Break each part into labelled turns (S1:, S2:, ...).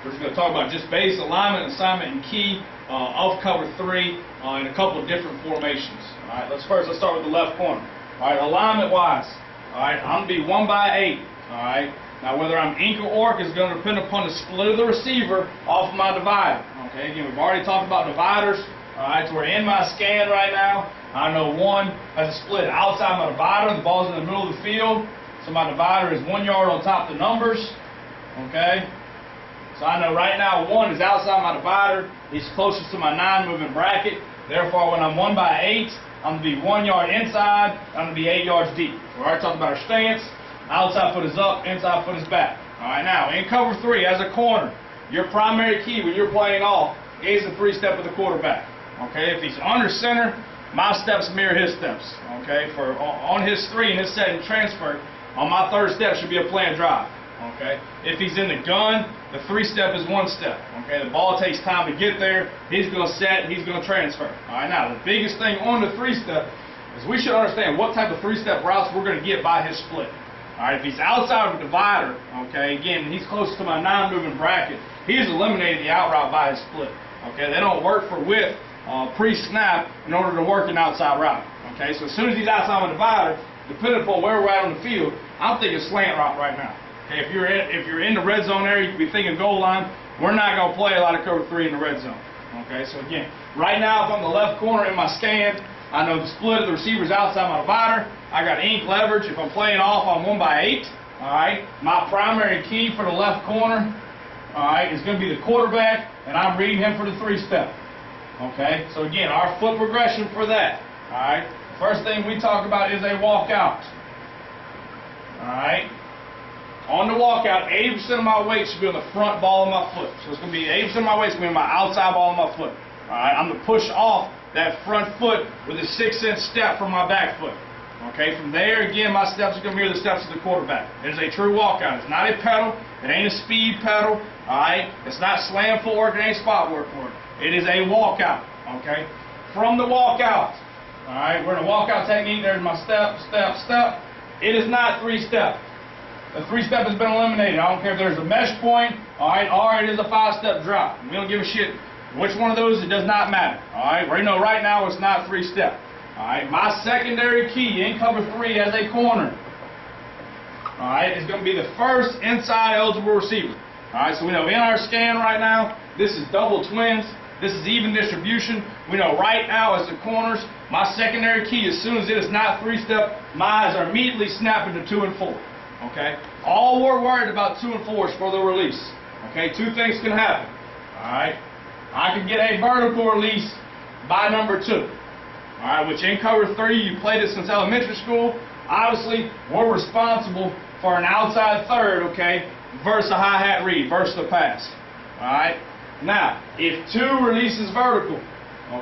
S1: We're just going to talk about just base, alignment, assignment, and key of cover 3 in a couple of different formations. All right, let's start with the left corner. All right, alignment-wise, all right, I'm going to be 1 by 8. All right, now whether I'm ink or orc is going to depend upon the split of the receiver off of my divider. Okay, again, we've already talked about dividers. All right, so we're in my scan right now. I know one has a split outside my divider. The ball's in the middle of the field, so my divider is 1 yard on top of the numbers. Okay. So I know right now 1 is outside my divider. He's closest to my 9 moving bracket. Therefore, when I'm 1 by 8, I'm going to be 1 yard inside. I'm going to be 8 yards deep. We already talked about our stance. Outside foot is up, inside foot is back. All right, now in cover 3 as a corner, your primary key when you're playing off is the 3-step of the quarterback. Okay, if he's under center, my steps mirror his steps. Okay, for on his 3 and his set and transfer, on my 3rd step should be a planned drive. Okay, if he's in the gun, the 3-step is 1 step. Okay, the ball takes time to get there. He's going to set, he's going to transfer. All right, now the biggest thing on the 3-step is we should understand what type of 3-step routes we're going to get by his split. All right, if he's outside of the divider, okay, again, he's close to my 9 moving bracket, he's eliminated the out route by his split. Okay, they don't work for width pre-snap in order to work an outside route. Okay, so as soon as he's outside my divider, depending upon where we're at on the field, I'm thinking slant route right now. Okay, if you're in the red zone area, you could be thinking goal line. We're not going to play a lot of cover 3 in the red zone. Okay, so again, right now if I'm the left corner in my scan, I know the split of the receivers outside my divider. I got ink leverage. If I'm playing off, I'm 1 by 8. All right, my primary key for the left corner, all right, is going to be the quarterback, and I'm reading him for the 3-step. Okay, so again, our foot progression for that. All right, first thing we talk about is a walkout. All right. On the walkout, 80% of my weight should be on the front ball of my foot. So it's going to be 80% of my weight is going to be on my outside ball of my foot. All right, I'm going to push off that front foot with a 6-inch step from my back foot. Okay, from there, again, my steps are going to mirror the steps of the quarterback. It is a true walkout. It's not a pedal. It ain't a speed pedal. All right, it's not slam footwork. It ain't spot work. It is a walkout. Okay, from the walkout. All right, we're in a walkout technique. There's my step, step, step. It is not 3-step. The 3-step has been eliminated. I don't care if there's a mesh point, all right, or it is a 5-step drop. We don't give a shit which one of those. It does not matter. All right, we know right now it's not 3-step. All right, my secondary key in cover 3 as a corner, all right, is going to be the first inside eligible receiver. All right, so we know in our scan right now, this is double twins. This is even distribution. We know right now as the corners, my secondary key, as soon as it is not 3-step, my eyes are immediately snapping to 2 and 4. Okay, all we're worried about 2 and 4 is for the release. Okay, 2 things can happen. All right, I can get a vertical release by number 2. All right, which in cover 3, you played it since elementary school. Obviously, we're responsible for an outside third, okay, versus a hi-hat read, versus the pass. All right, now, if 2 releases vertical,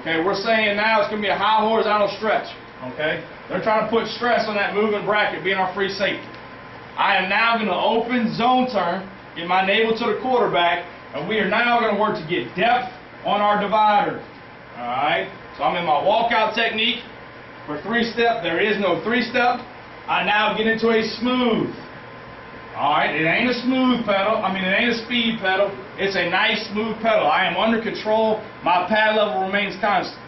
S1: okay, we're saying now it's going to be a high horizontal stretch. Okay, they're trying to put stress on that moving bracket being our free safety. I am now going to open zone turn, get my navel to the quarterback, and we are now going to work to get depth on our divider. All right, so I'm in my walkout technique. For 3-step, there is no 3-step. I now get into a smooth. All right, it ain't a smooth pedal. I mean, it ain't a speed pedal. It's a nice smooth pedal. I am under control. My pad level remains constant.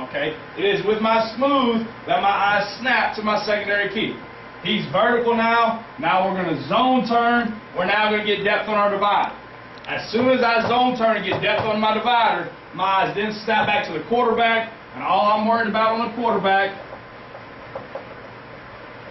S1: Okay, it is with my smooth that my eyes snap to my secondary key. He's vertical now. Now we're going to zone turn. We're now going to get depth on our divider. As soon as I zone turn and get depth on my divider, my eyes then snap back to the quarterback, and all I'm worried about on the quarterback,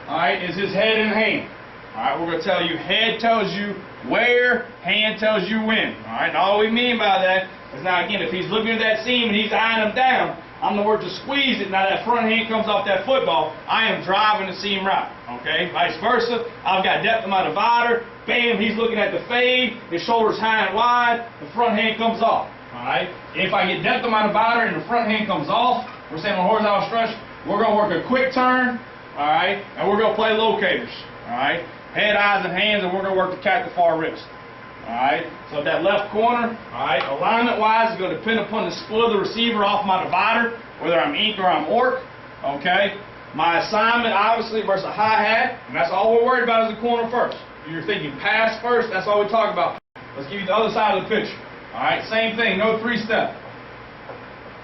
S1: all right, is his head and hand. All right, we're going to tell you head tells you where, hand tells you when. All right, and all we mean by that is now, again, if he's looking at that seam and he's eyeing him down, I'm going to work to squeeze it. Now that front hand comes off that football, I am driving the seam route. Okay, vice versa. I've got depth in my divider. Bam, he's looking at the fade. His shoulders high and wide. The front hand comes off. All right. If I get depth in my divider and the front hand comes off, we're saying on horizontal stretch, we're going to work a quick turn. All right, and we're going to play locators. All right, head, eyes, and hands, and we're going to work to cat the far wrist. All right, so that left corner, all right, alignment-wise is going to depend upon the split of the receiver off my divider, whether I'm ink or I'm orc. Okay, my assignment obviously versus a hi-hat, and that's all we're worried about is the corner first. If you're thinking pass first, that's all we talk about. Let's give you the other side of the picture. All right, same thing, no three-step.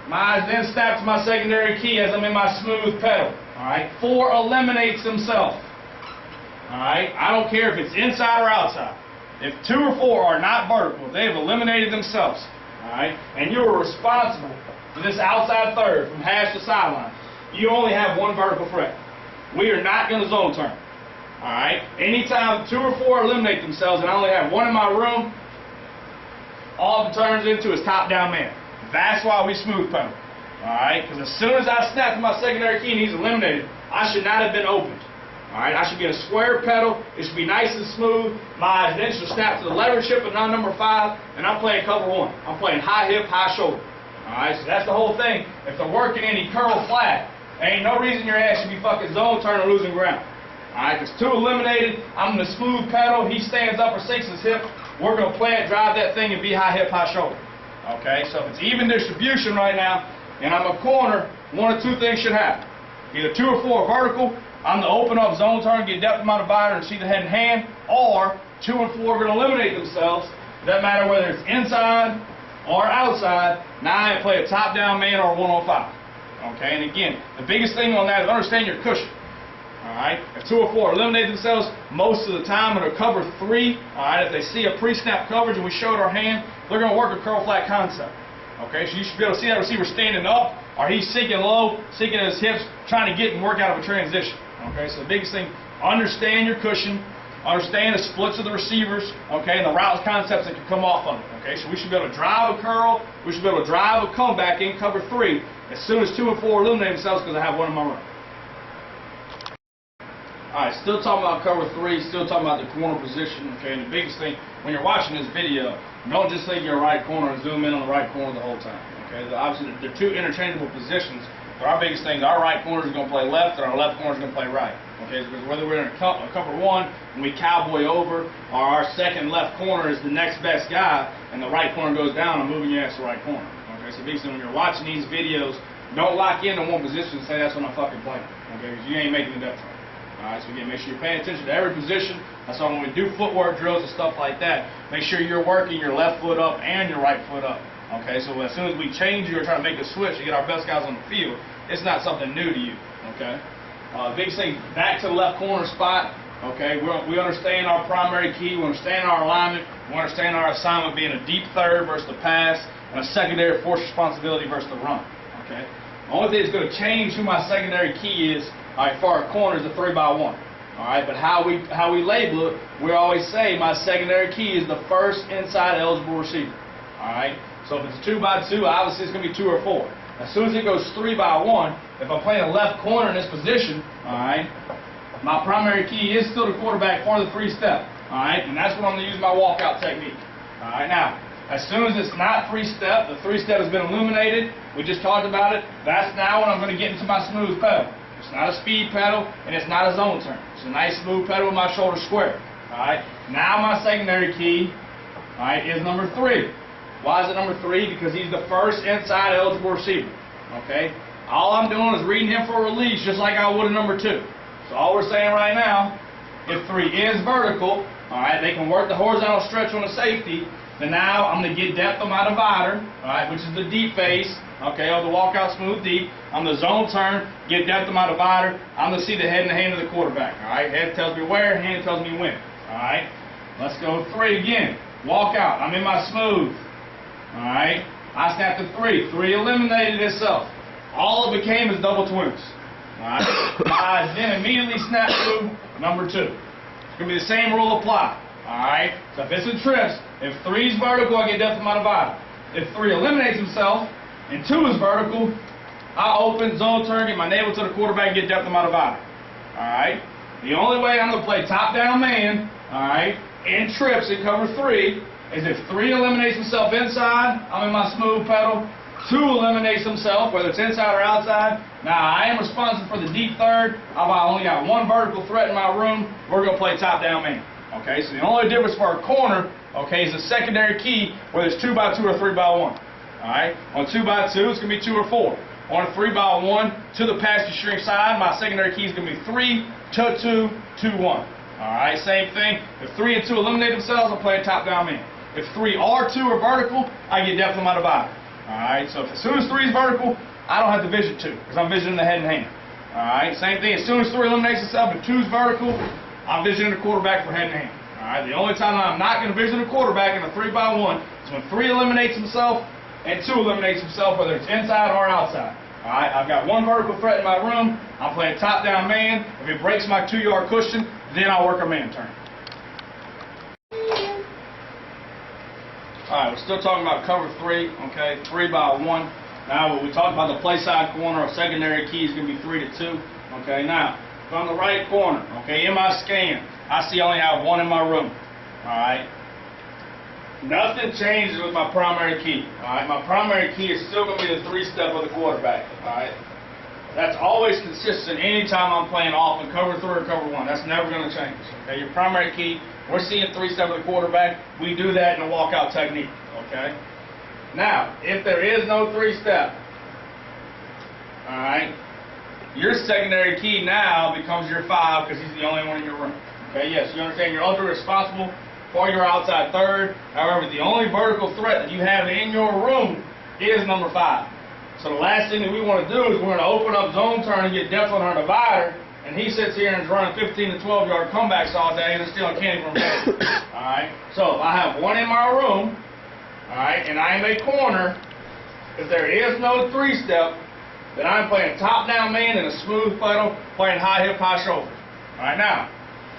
S1: My eyes then snap to my secondary key as I'm in my smooth pedal. All right, 4 eliminates himself. All right, I don't care if it's inside or outside. If 2 or 4 are not vertical, they have eliminated themselves. All right, and you are responsible for this outside third from hash to sideline. You only have 1 vertical threat. We are not going to zone turn. All right, anytime 2 or 4 eliminate themselves and I only have 1 in my room, all it turns into is top-down man. That's why we smooth pedal. Alright? Because as soon as I snap to my secondary key and he's eliminated, I should not have been opened. Alright? I should be in a square pedal. It should be nice and smooth. My eyes then should snap to the leverage hip of number 5, and I'm playing cover 1. I'm playing high hip, high shoulder. Alright? So that's the whole thing. If they're working any curl flat, there ain't no reason your ass should be fucking zone turning or losing ground. Alright? Because 2 eliminated, I'm in the smooth pedal. He stands up or sinks his hip. We're going to play it, drive that thing, and be high hip, high shoulder. Okay, so if it's even distribution right now, and I'm a corner, 1 or 2 things should happen. Either 2 or 4 vertical, I'm to open up zone turn, get depth of my divider, and see the head and hand, or 2 and 4 are going to eliminate themselves. Doesn't matter whether it's inside or outside. Now I play a top-down man or a 105. Okay, and again, the biggest thing on that is understand your cushion. Alright, if 2 or 4 eliminate themselves, most of the time it'll cover 3. Alright, if they see a pre-snap coverage and we show it our hand, they're going to work a curl flat concept. Okay, so you should be able to see that receiver standing up, or he's sinking low, sinking his hips, trying to get and work out of a transition. Okay, so the biggest thing, understand your cushion, understand the splits of the receivers, okay, and the route concepts that can come off of it. Okay, so we should be able to drive a curl, we should be able to drive a comeback in cover 3 as soon as 2 and 4 eliminate themselves because I have 1 in my room. Alright, still talking about cover 3, still talking about the corner position, okay, and the biggest thing, when you're watching this video, don't just think you're a right corner and zoom in on the right corner the whole time, okay, obviously they're 2 interchangeable positions, but our biggest thing, our right corner is going to play left and our left corner is going to play right, okay, because whether we're in a cover 1 and we cowboy over, or our second left corner is the next best guy, and the right corner goes down, I'm moving your ass to the right corner, okay, so the biggest thing, when you're watching these videos, don't lock into one position and say that's what I'm fucking playing, okay, because you ain't making the depth chart. Alright, so again, make sure you're paying attention to every position. That's why when we do footwork drills and stuff like that, make sure you're working your left foot up and your right foot up. Okay, so as soon as we change you or try to make a switch to get our best guys on the field, it's not something new to you. Okay, biggest thing, back to the left corner spot. Okay, we understand our primary key, we understand our alignment, we understand our assignment being a deep third versus the pass, and a secondary force responsibility versus the run. Okay, the only thing that's going to change who my secondary key is. Alright, for our corners, the 3x1. Alright, but how we label it, we always say my secondary key is the first inside eligible receiver. Alright, so if it's 2x2, obviously it's going to be 2 or 4. As soon as it goes 3x1, if I'm playing a left corner in this position, alright, my primary key is still the quarterback for the 3-step. Alright, and that's when I'm going to use my walkout technique. Alright, now, as soon as it's not 3-step, the 3-step has been illuminated, we just talked about it, that's now when I'm going to get into my smooth pedal. It's not a speed pedal, and it's not a zone turn. It's a nice smooth pedal with my shoulder square. Alright, now my secondary key, alright, is number 3. Why is it number 3? Because he's the first inside eligible receiver. Okay, all I'm doing is reading him for a release just like I would a number 2. So all we're saying right now, if 3 is vertical, alright, they can work the horizontal stretch on the safety, then now I'm going to get depth on my divider, alright, which is the deep face. Okay, on the walkout smooth deep, I'm the zone turn, get depth of my divider, I'm going to see the head and the hand of the quarterback. Alright, head tells me where, hand tells me when. Alright, let's go 3 again. Walk out, I'm in my smooth. Alright, I snap to 3. 3 eliminated itself. All it became is double twins. Alright, I then immediately snap to number 2. It's going to be the same rule apply. Alright, so if it's a trips, if 3 is vertical, I get depth of my divider. If 3 eliminates himself, and 2 is vertical, I open, zone turn, get my navel to the quarterback, and get depth of my divider. Alright? The only way I'm going to play top-down man, alright, in trips in cover 3, is if 3 eliminates himself inside, I'm in my smooth pedal. 2 eliminates himself, whether it's inside or outside. Now, I am responsible for the deep third. I've only got 1 vertical threat in my room. We're going to play top-down man. Okay? So the only difference for a corner, okay, is the secondary key, whether it's 2x2 or 3x1. Alright, on 2x2, it's going to be 2 or 4. On a 3x1, to the pass shrink side, my secondary key is going to be 3, 2, 2, 2, 1. Alright, same thing. If 3 and 2 eliminate themselves, I'm playing top-down man. If 3 or 2 are vertical, I get depth of my divider. Alright, so as soon as 3 is vertical, I don't have to vision 2, because I'm visioning the head and hand. Alright, same thing, as soon as 3 eliminates itself, if 2 is vertical, I'm visioning the quarterback for head and hand. Alright, the only time I'm not going to vision the quarterback in a 3x1 is when 3 eliminates himself and 2 eliminates himself, whether it's inside or outside. Alright, I've got 1 vertical threat in my room, I'm playing top-down man. If it breaks my 2-yard cushion, then I'll work a man turn. Alright, we're still talking about cover 3, okay, 3x1. Now, when we talked about the play side corner, our secondary key is going to be 3 to 2. Okay, now, from the right corner, okay, in my scan, I see I only have 1 in my room. Alright, nothing changes with my primary key. Alright, my primary key is still going to be the 3-step of the quarterback. Alright, that's always consistent anytime I'm playing off in cover 3 or cover 1. That's never going to change. Okay, your primary key, we're seeing 3-step of the quarterback. We do that in a walkout technique. Okay. Now, if there is no 3-step, alright, your secondary key now becomes your 5 because he's the only one in your room. Okay, yes, you understand you're ultimately responsible for your outside third. However, the only vertical threat that you have in your room is number 5. So the last thing that we want to do is we're going to open up zone turn and get depth on our divider, and he sits here and is running 15 to 12-yard comebacks all day and is stealing candy from me. Alright, so if I have 1 in my room, alright, and I am a corner, if there is no 3-step, then I'm playing top-down man in a smooth pedal, playing high hip, high shoulder. Alright, now,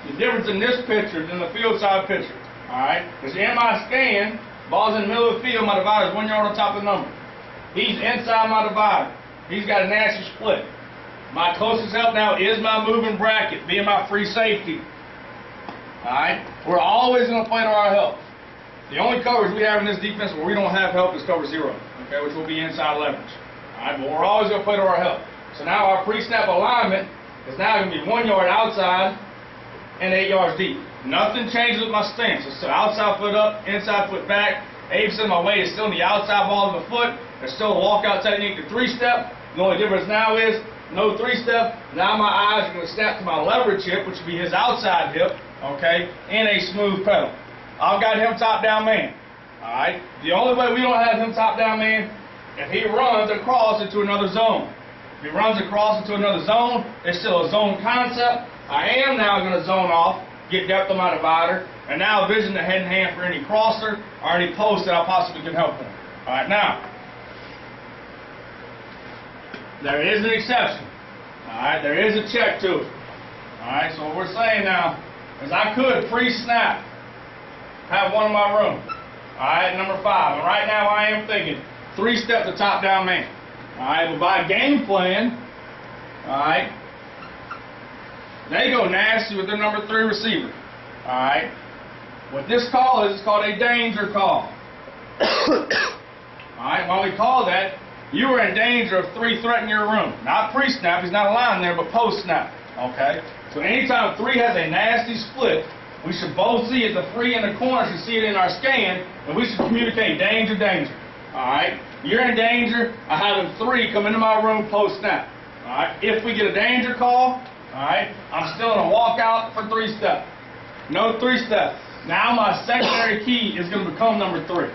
S1: the difference in this picture than the field side picture, alright, is in my scan, ball's in the middle of the field, my divider is 1 yard on top of the number. He's inside my divider. He's got a nasty split. My closest help now is my moving bracket, being my free safety. Alright, we're always going to play to our help. The only coverage we have in this defense where we don't have help is cover 0, okay, which will be inside leverage. Alright, but we're always going to play to our help. So now our pre-snap alignment is now going to be 1 yard outside and 8 yards deep. Nothing changes with my stance. It's still outside foot up, inside foot back. 80% of my weight is still in the outside ball of the foot. There's still a walkout technique, the 3-step. The only difference now is no 3-step. Now my eyes are going to snap to my leverage hip, which would be his outside hip, okay, in a smooth pedal. I've got him top-down man. Alright? The only way we don't have him top-down man, if he runs across into another zone. If he runs across into another zone, it's still a zone concept. I am now going to zone off, get depth on my divider, and now vision the head and hand for any crosser or any post that I possibly can help him. Alright, now, there is an exception. Alright, there is a check to it. Alright, so what we're saying now is I could pre-snap, have 1 in my room. Alright, number 5. And right now I am thinking 3-step to top-down man. Alright, but by game plan, alright, they go nasty with their number 3 receiver. Alright, what this call is called a danger call. Alright, when we call that, you are in danger of 3 threatening your room. Not pre-snap, he's not aligned there, but post-snap. Okay? So anytime 3 has a nasty split, we should both see it. The 3 in the corner should see it in our scan, and we should communicate danger, danger. Alright? You're in danger of having 3 come into my room post-snap. Alright? If we get a danger call, alright, I'm still in a walkout for 3-step. No 3-step. Now my secondary key is going to become number 3.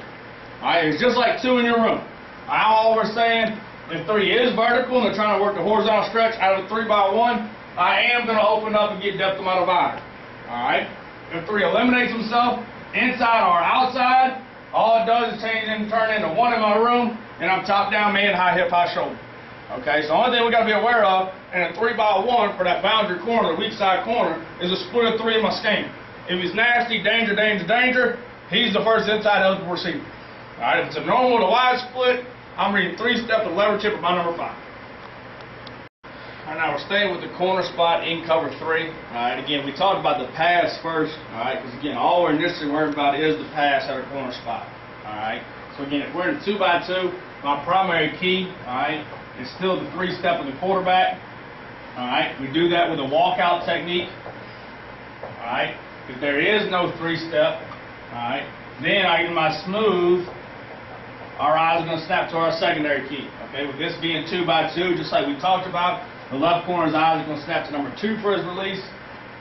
S1: Alright? It's just like 2 in your room. All we're saying, if 3 is vertical and they're trying to work the horizontal stretch out of the 3x1, I am going to open up and get depth of my divider. Alright? If 3 eliminates himself, inside or outside, all it does is change and turn into 1 in my room, and I'm top-down man, high hip, high shoulder. Okay? So the only thing we got to be aware of in a 3x1 for that boundary corner, the weak side corner, is a split of 3 in my scan. If he's nasty, danger, danger, danger, he's the first inside eligible receiver. Alright? If it's a normal to wide split, I'm reading 3-step to leverage hip at my number 5. Alright, now we're staying with the corner spot in cover 3. Alright, again, we talked about the pass first. Alright, because again, all we're initially worried about is the pass at our corner spot. Alright, so again, if we're in 2x2, my primary key, alright, is still the 3-step of the quarterback. Alright, we do that with a walkout technique. Alright, if there is no 3-step, alright, then I get my smooth. Our eyes are going to snap to our secondary key. Okay, with this being 2x2, just like we talked about, the left corner's eyes are going to snap to number 2 for his release.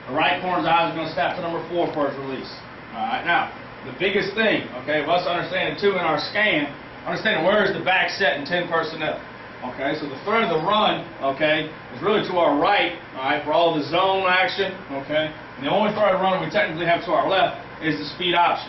S1: The right corner's eyes are going to snap to number 4 for his release. Alright, now, the biggest thing, okay, of us understanding too in our scan, understanding where is the back set in 10 personnel. Okay, so the threat of the run, okay, is really to our right, all right, for all the zone action, okay. And the only threat of run we technically have to our left is the speed option.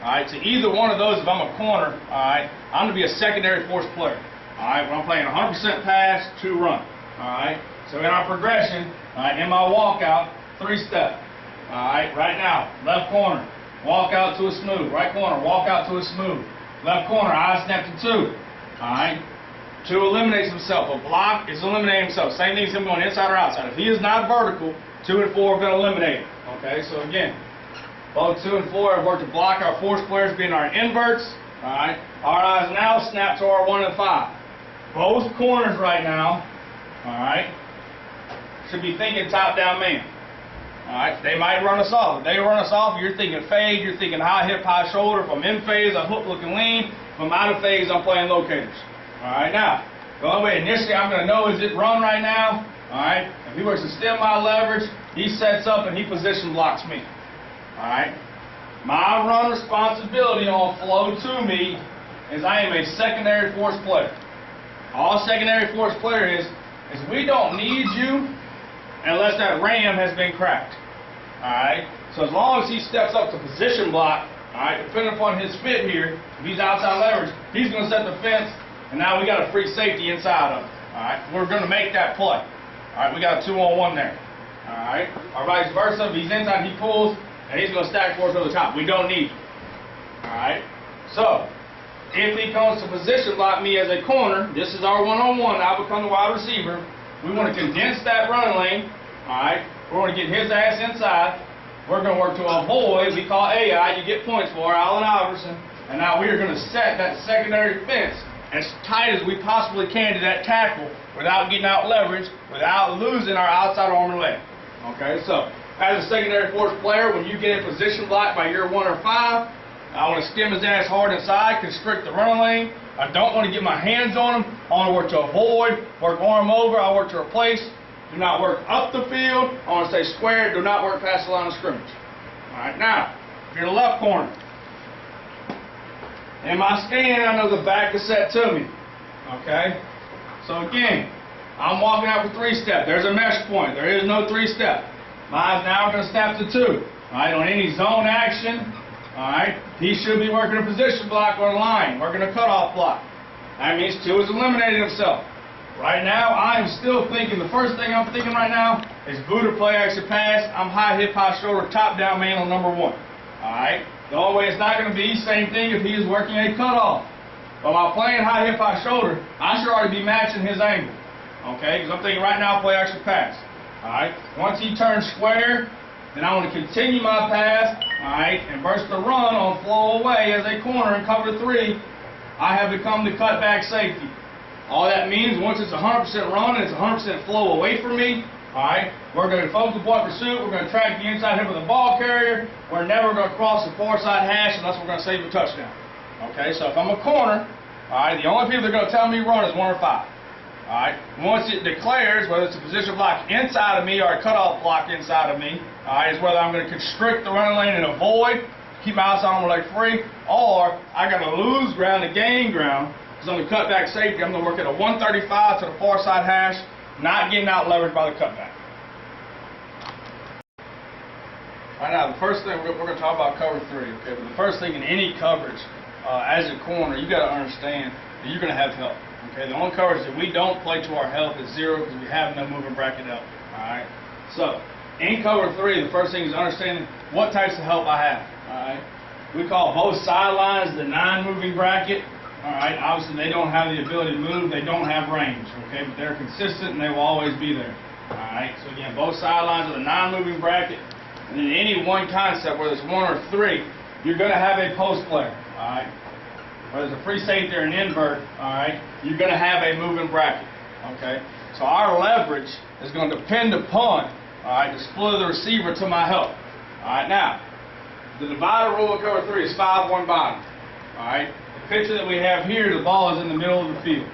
S1: All right, so either one of those, if I'm a corner, all right, I'm going to be a secondary force player. All right, when I'm playing 100% pass, 2 run. All right, so in our progression, all right, in my walkout, 3-step. All right, right now, left corner, walk out to a smooth. Right corner, walk out to a smooth. Left corner, I snap to 2. All right. 2 eliminates himself. A block is eliminating himself. Same thing as him going inside or outside. If he is not vertical, 2 and 4 are going to eliminate him. Okay, so again, both 2 and 4 have worked to block our force players being our inverts. Alright, our eyes now snap to our 1 and 5. Both corners right now, alright, should be thinking top down man. Alright, they might run us off. If they run us off, you're thinking fade, you're thinking high hip, high shoulder. If I'm in phase, I'm hook looking lean. If I'm out of phase, I'm playing locators. Alright, now, the only way initially I'm going to know is it run right now. Alright, if he works to stem my leverage, he sets up and he position blocks me. Alright, my run responsibility on flow to me is I am a secondary force player. All secondary force player is we don't need you unless that ram has been cracked. Alright, so as long as he steps up to position block, alright, depending upon his fit here, if he's outside leverage, he's going to set the fence. And now we got a free safety inside of it. Alright, we're going to make that play. Alright, we got a 2-on-1 there. Alright, or vice versa, if he's inside, he pulls, and he's going to stack force over the top. We don't need him. Alright, so, if he comes to position block me as a corner, this is our 1-on-1, I become the wide receiver. We want to condense that running lane. Alright, we're going to get his ass inside. We're going to work to avoid, we call AI, you get points for, Allen Iverson. And now we are going to set that secondary fence as tight as we possibly can to that tackle without getting out leverage, without losing our outside arm or leg. Okay, so as a secondary force player, when you get in position block by your 1 or 5, I want to stem his ass hard inside, constrict the running lane. I don't want to get my hands on him. I want to work to avoid, work arm over, I work to replace. Do not work up the field. I want to stay square. Do not work past the line of scrimmage. All right, now, if you're the left corner, in my scan, I know the back is set to me. Okay? So again, I'm walking out for 3-step. There's a mesh point. There is no 3-step. My eyes now are going to snap to 2. Alright, on any zone action, alright, he should be working a position block on line, working a cutoff block. That means 2 is eliminating himself. Right now, I'm still thinking, the first thing I'm thinking right now is booter play action pass. I'm high hip, high shoulder, top down man on number 1. Alright? The only way it's not going to be, same thing if he is working a cutoff. But while playing high hip, high shoulder, I should already be matching his angle. Okay? Because I'm thinking right now, play action pass. Alright? Once he turns square, then I want to continue my pass, alright, and burst the run on flow away as a corner in cover 3. I have become the cutback safety. All that means, once it's 100% run and it's 100% flow away from me, alright, we're going to focal point pursuit, we're going to track the inside hip of the ball carrier, we're never going to cross the far side hash unless we're going to save a touchdown. Okay, so if I'm a corner, alright, the only people that are going to tell me run is 1 or 5. Alright, once it declares whether it's a position block inside of me or a cutoff block inside of me, alright, is whether I'm going to constrict the running lane and avoid, keep my outside arm leg free, or I got to lose ground to gain ground, because I'm the cutback safety. I'm going to work at a 135 to the far side hash, not getting out leveraged by the cutback. Right now, the first thing we're going to talk about cover 3. Okay, but the first thing in any coverage, as a corner, you got to understand that you're going to have help. Okay, the only coverage that we don't play to our help is 0 because we have no moving bracket help. All right, so in cover 3, the first thing is understanding what types of help I have. All right, we call both sidelines the non-moving bracket. All right, obviously they don't have the ability to move, they don't have range. Okay, but they're consistent and they will always be there. All right, so again, both sidelines are the non-moving bracket. And in any one concept, whether it's 1 or 3, you're going to have a post player, all right? Whether it's a free safety or an invert, all right, you're going to have a moving bracket, okay? So our leverage is going to depend upon, all right, the split of the receiver to my help. All right, now, the divider rule of cover 3 is 5-1 bottom, all right? The picture that we have here, the ball is in the middle of the field.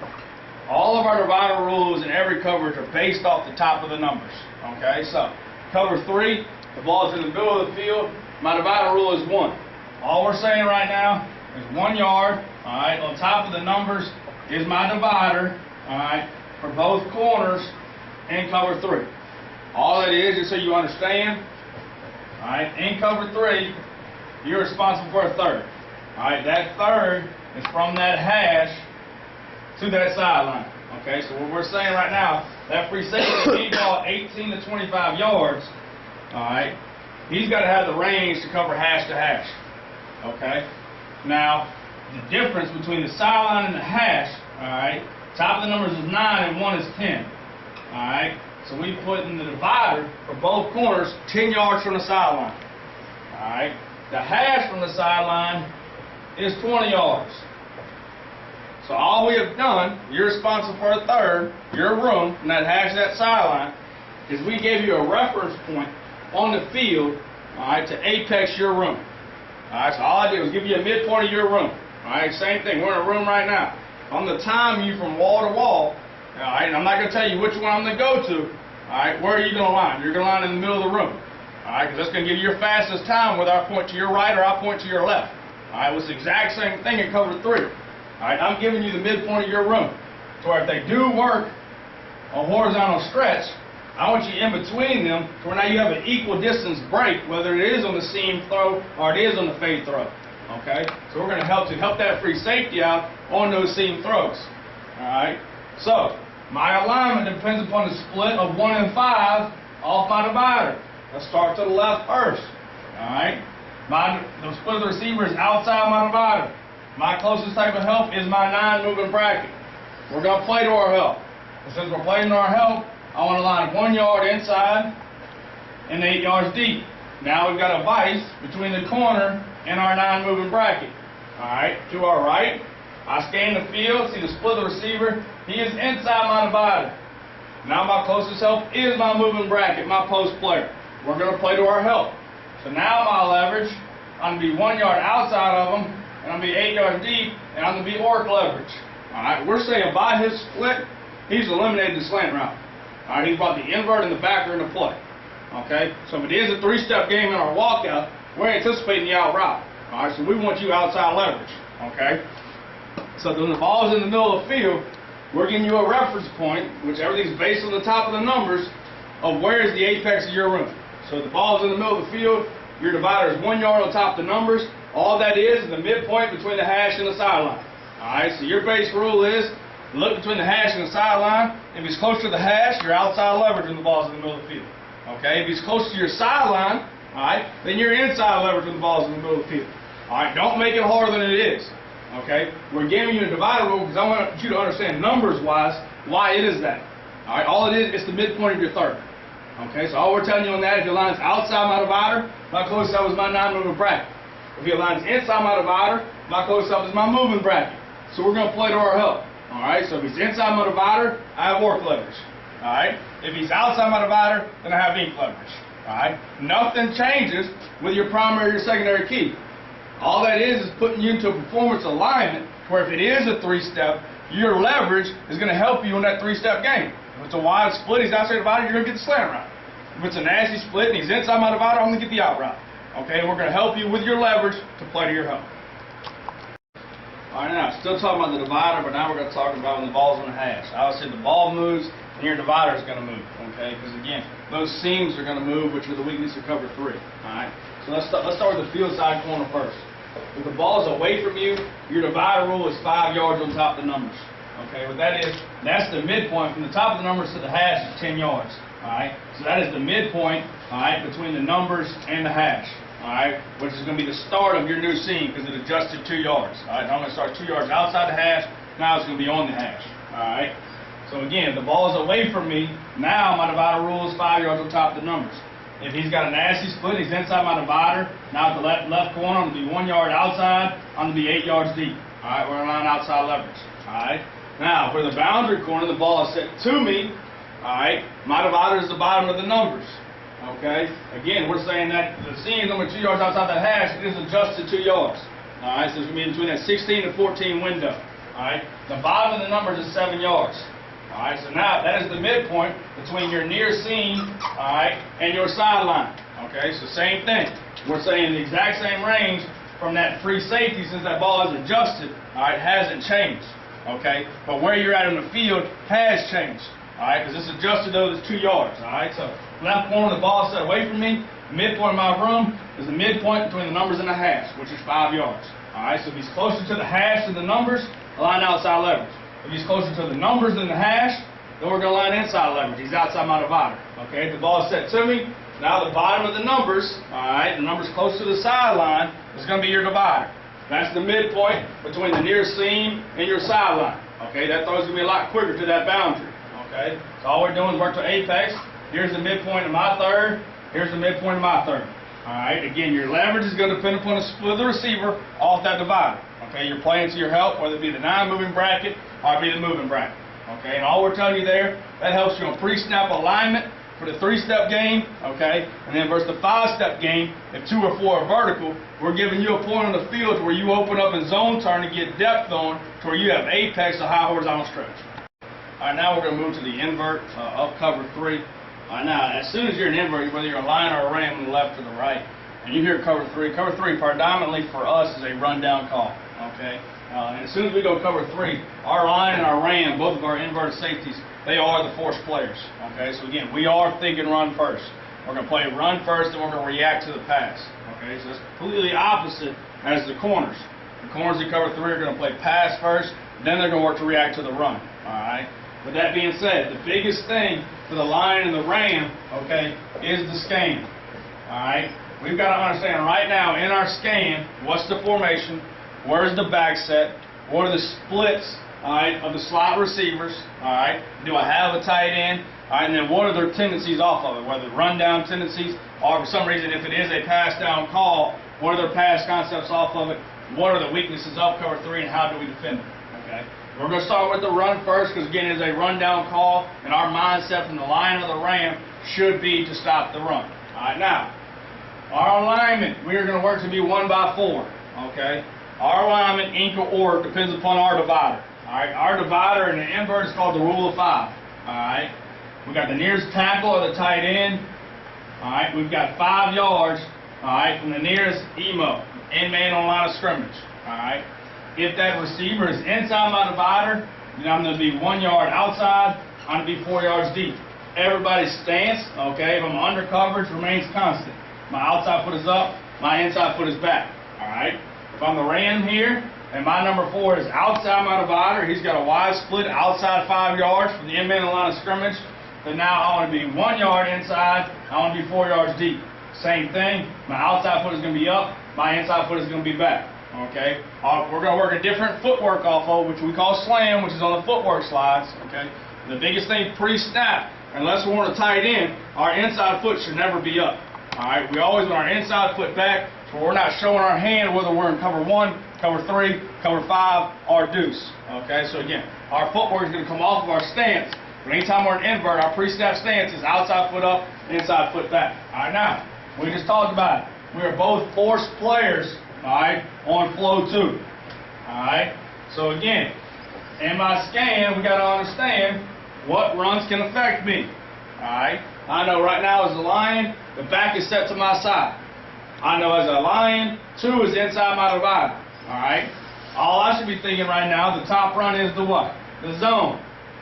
S1: All of our divider rules in every coverage are based off the top of the numbers, okay? So, cover 3, the ball is in the middle of the field. My divider rule is 1. all we're saying right now is 1 yard. All right, on top of the numbers is my divider. All right, for both corners in cover 3. All it is, just so you understand. All right, in cover 3, you're responsible for a third. All right, that third is from that hash to that sideline. Okay, so what we're saying right now, that free safety, he ball 18 to 25 yards. All right, he's got to have the range to cover hash to hash. Okay, now the difference between the sideline and the hash. All right, top of the numbers is 9 and 1 is 10. All right, so we put in the divider for both corners 10 yards from the sideline. All right, the hash from the sideline is 20 yards. So all we have done, you're responsible for a third, your room, from that hash to that sideline, is we gave you a reference point on the field, all right, to apex your room. All right, so all I did was give you a midpoint of your room. All right, same thing, we're in a room right now. I'm going to time you from wall to wall, all right, and I'm not going to tell you which one I'm going to go to. All right, where are you going to line? You're going to line in the middle of the room. All right, because that's going to give you your fastest time whether I point to your right or I point to your left. All right, it's the exact same thing in cover 3. All right, I'm giving you the midpoint of your room. So if they do work a horizontal stretch, I want you in between them to where now you have an equal distance break, whether it is on the seam throw or it is on the fade throw. Okay, so we're going to help that free safety out on those seam throws. All right, so my alignment depends upon the split of 1 and 5 off my divider. Let's start to the left first. All right, the split of the receiver is outside my divider. My closest type of help is my 9 moving bracket. We're going to play to our help. And since we're playing to our help, I want to line 1 yard inside and 8 yards deep. Now we've got a vice between the corner and our 9 moving bracket. All right, to our right, I scan the field, see the split of the receiver. He is inside my divider. Now my closest help is my moving bracket, my post player. We're going to play to our help. So now my leverage, I'm going to be 1 yard outside of him, and I'm going to be 8 yards deep, and I'm going to be orc leverage. All right, we're saying by his split, he's eliminated the slant route. All right, he's brought the invert and the backer into play. Okay, so if it is a 3-step game in our walkout, we're anticipating the out route. All right, so we want you outside leverage. Okay, so when the ball is in the middle of the field, we're giving you a reference point, which everything's based on the top of the numbers of where is the apex of your room. So if the ball is in the middle of the field, your divider is 1 yard on top of the numbers. All that is the midpoint between the hash and the sideline. All right, so your base rule is look between the hash and the sideline. If it's close to the hash, you're outside leverage when the ball's in the middle of the field. Okay, if it's close to your sideline, all right, then you're inside leverage when the ball's in the middle of the field. All right, don't make it harder than it is. Okay, we're giving you a divider rule because I want you to understand numbers-wise why it is that. All right, all it is the midpoint of your third. Okay, so all we're telling you on that is your line's outside my divider, my closest help is my 9 moving bracket. If your line's inside my divider, my closest help is my moving bracket. So we're going to play to our help. All right, so if he's inside my divider, I have orc leverage. All right, if he's outside my divider, then I have ink leverage. All right, nothing changes with your primary or secondary key. All that is putting you into a performance alignment where if it is a 3-step, your leverage is going to help you in that 3-step game. If it's a wide split, he's outside the divider, you're going to get the slant route. If it's a nasty split and he's inside my divider, I'm going to get the out route. Okay, we're going to help you with your leverage to play to your help. All right, now, still talking about the divider, but now we're going to talk about when the ball's on the hash. Obviously, the ball moves, and your divider is going to move, okay? Because, again, those seams are going to move, which are the weakness of cover 3, all right? So let's start with the field side corner first. If the ball is away from you, your divider rule is 5 yards on top of the numbers. Okay, what that is, that's the midpoint. From the top of the numbers to the hash is 10 yards, all right? So that is the midpoint, all right, between the numbers and the hash. All right, which is going to be the start of your new seam because it adjusted 2 yards. All right, now I'm going to start 2 yards outside the hash. Now it's going to be on the hash. All right. So again, if the ball is away from me, now my divider rule is 5 yards on top of the numbers. If he's got a nasty split, he's inside my divider. Now at the left corner, I'm going to be 1 yard outside. I'm going to be 8 yards deep. All right, we're going to line outside leverage. All right. Now for the boundary corner, the ball is set to me. All right, my divider is the bottom of the numbers. Okay, again, we're saying that the seam is only 2 yards outside the hash. It is adjusted 2 yards. All right, so it's going to be between that 16 to 14 window. All right, the bottom of the numbers is 7 yards. All right, so now that is the midpoint between your near seam, all right, and your sideline. Okay, so same thing. We're saying the exact same range from that free safety, since that ball is adjusted, all right, hasn't changed, okay? But where you're at in the field has changed, all right, because it's adjusted to those 2 yards, all right? So left corner, the ball set away from me. Midpoint of my room is the midpoint between the numbers and the hash, which is 5 yards, all right? So if he's closer to the hash than the numbers, line outside leverage. If he's closer to the numbers than the hash, then we're going to line inside leverage. He's outside my divider, okay? The ball is set to me. Now the bottom of the numbers, all right, the numbers close to the sideline is going to be your divider. That's the midpoint between the near seam and your sideline, okay? That throw's going to be a lot quicker to that boundary, okay? So all we're doing is work to apex. Here's the midpoint of my third. Here's the midpoint of my third, all right? Again, your leverage is going to depend upon the split of the receiver off that divider, okay? You're playing to your help, whether it be the non-moving bracket or it be the moving bracket, okay? And all we're telling you there, that helps you on pre-snap alignment for the 3-step game, okay? And then versus the 5-step game, if 2 or 4 are vertical, we're giving you a point on the field where you open up in zone turn to get depth on to where you have apex or high horizontal stretch. All right, now we're going to move to the invert of cover 3. All right, now, as soon as you're an invert, whether you're a line or a ram on the left or the right, and you hear cover 3 predominantly for us is a rundown call, okay? And as soon as we go cover 3, our line and our ram, both of our inverted safeties, they are the force players, okay? So again, we are thinking run first. We're going to play run first, and we're going to react to the pass, okay? So it's completely opposite as the corners. The corners in cover 3 are going to play pass first, then they're going to work to react to the run, all right? With that being said, the biggest thing for the line and the ram, okay, is the scan, all right? We've got to understand right now in our scan, what's the formation, where's the back set, what are the splits, all right, of the slot receivers, all right? Do I have a tight end? All right, and then what are their tendencies off of it, whether run-down tendencies or for some reason if it is a pass-down call, what are their pass concepts off of it, what are the weaknesses of cover 3, and how do we defend it, okay? We're going to start with the run first because, again, it is a run-down call, and our mindset from the line of the ram should be to stop the run. All right, now, our alignment, we are going to work to be 1 by 4, okay? Our alignment, ink or order, depends upon our divider. All right, our divider in the invert is called the rule of 5. All right, we got the nearest tackle or the tight end. All right, we've got 5 yards. All right, from the nearest emo, end man on line of scrimmage. All right, if that receiver is inside my divider, then I'm going to be 1 yard outside. I'm going to be 4 yards deep. Everybody's stance, okay, if I'm under coverage, remains constant. My outside foot is up, my inside foot is back. All right. If I'm the ram here, and my number 4 is outside my divider, he's got a wide split outside 5 yards from the end man line of scrimmage, then now I want to be 1 yard inside, I want to be 4 yards deep. Same thing, my outside foot is going to be up, my inside foot is going to be back. Okay? We're going to work a different footwork off of, which we call slam, which is on the footwork slides. Okay? The biggest thing pre-snap, unless we're on a tight end, our inside foot should never be up. Alright, we always want our inside foot back, so we're not showing our hand whether we're in cover 1, cover 3, cover 5, or deuce. Okay, so again, our footwork is going to come off of our stance. But anytime we're in invert, our pre-snap stance is outside foot up, inside foot back. Alright, now, we just talked about it. We are both force players, alright, on flow 2. Alright, so again, in my scan, we got to understand what runs can affect me. Alright, I know right now as a lion, the back is set to my side. I know as a lion, 2 is inside my divider. Alright, all I should be thinking right now, the top run is the what? The zone.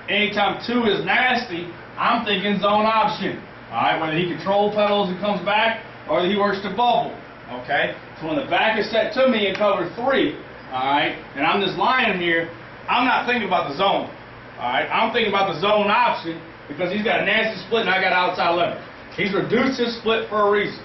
S1: Anytime 2 is nasty, I'm thinking zone option. Alright, whether he control pedals and comes back, or he works to bubble. Okay, so when the back is set to me in cover 3, alright, and I'm this lion here, I'm not thinking about the zone. Alright, I'm thinking about the zone option because he's got a nasty split and I got outside leverage. He's reduced his split for a reason.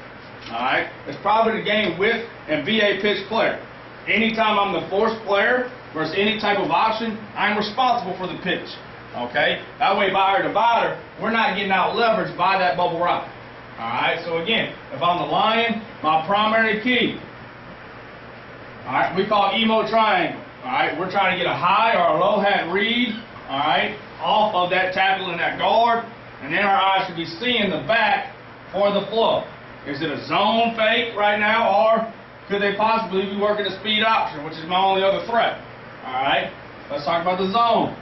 S1: Alright, it's probably the game with and be a pitch player. Anytime I'm the force player versus any type of option, I'm responsible for the pitch. Okay, that way by our divider, we're not getting out leveraged by that bubble route. Alright, so again, if I'm the lion, my primary key, alright, we call emo triangle. Alright, we're trying to get a high or a low hat read, alright, off of that tackle and that guard, and then our eyes should be seeing the back for the flow. Is it a zone fake right now, or could they possibly be working a speed option, which is my only other threat? Alright, let's talk about the zone.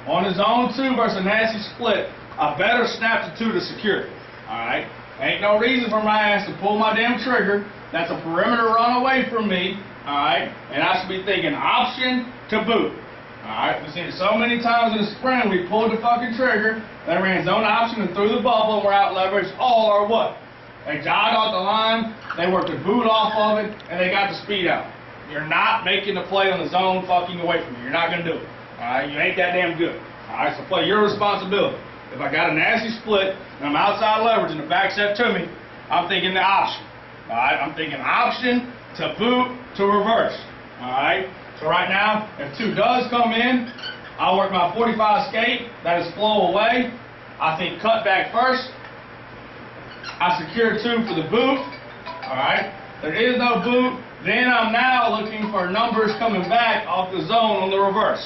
S1: On the zone 2 versus a nasty split, I better snap to 2 to secure it. Alright, Ain't no reason for my ass to pull my damn trigger. That's a perimeter run away from me, alright? And I should be thinking option to boot. Alright, we've seen it so many times in the sprint, we pulled the fucking trigger, they ran zone option and threw the bubble, and we're out leveraged, all or what? They jog off the line, they worked the boot off of it, and they got the speed out. You're not making the play on the zone fucking away from you. You're not going to do it. Alright, you ain't that damn good. Alright, so play your responsibility. If I got a nasty split, and I'm outside leverage and the back set to me, I'm thinking the option. Alright, I'm thinking option to boot to reverse. Alright, so right now, if 2 does come in, I'll work my 45 skate, that is flow away. I think cut back first. I secure 2 for the boot. Alright, there is no boot. Then I'm now looking for numbers coming back off the zone on the reverse.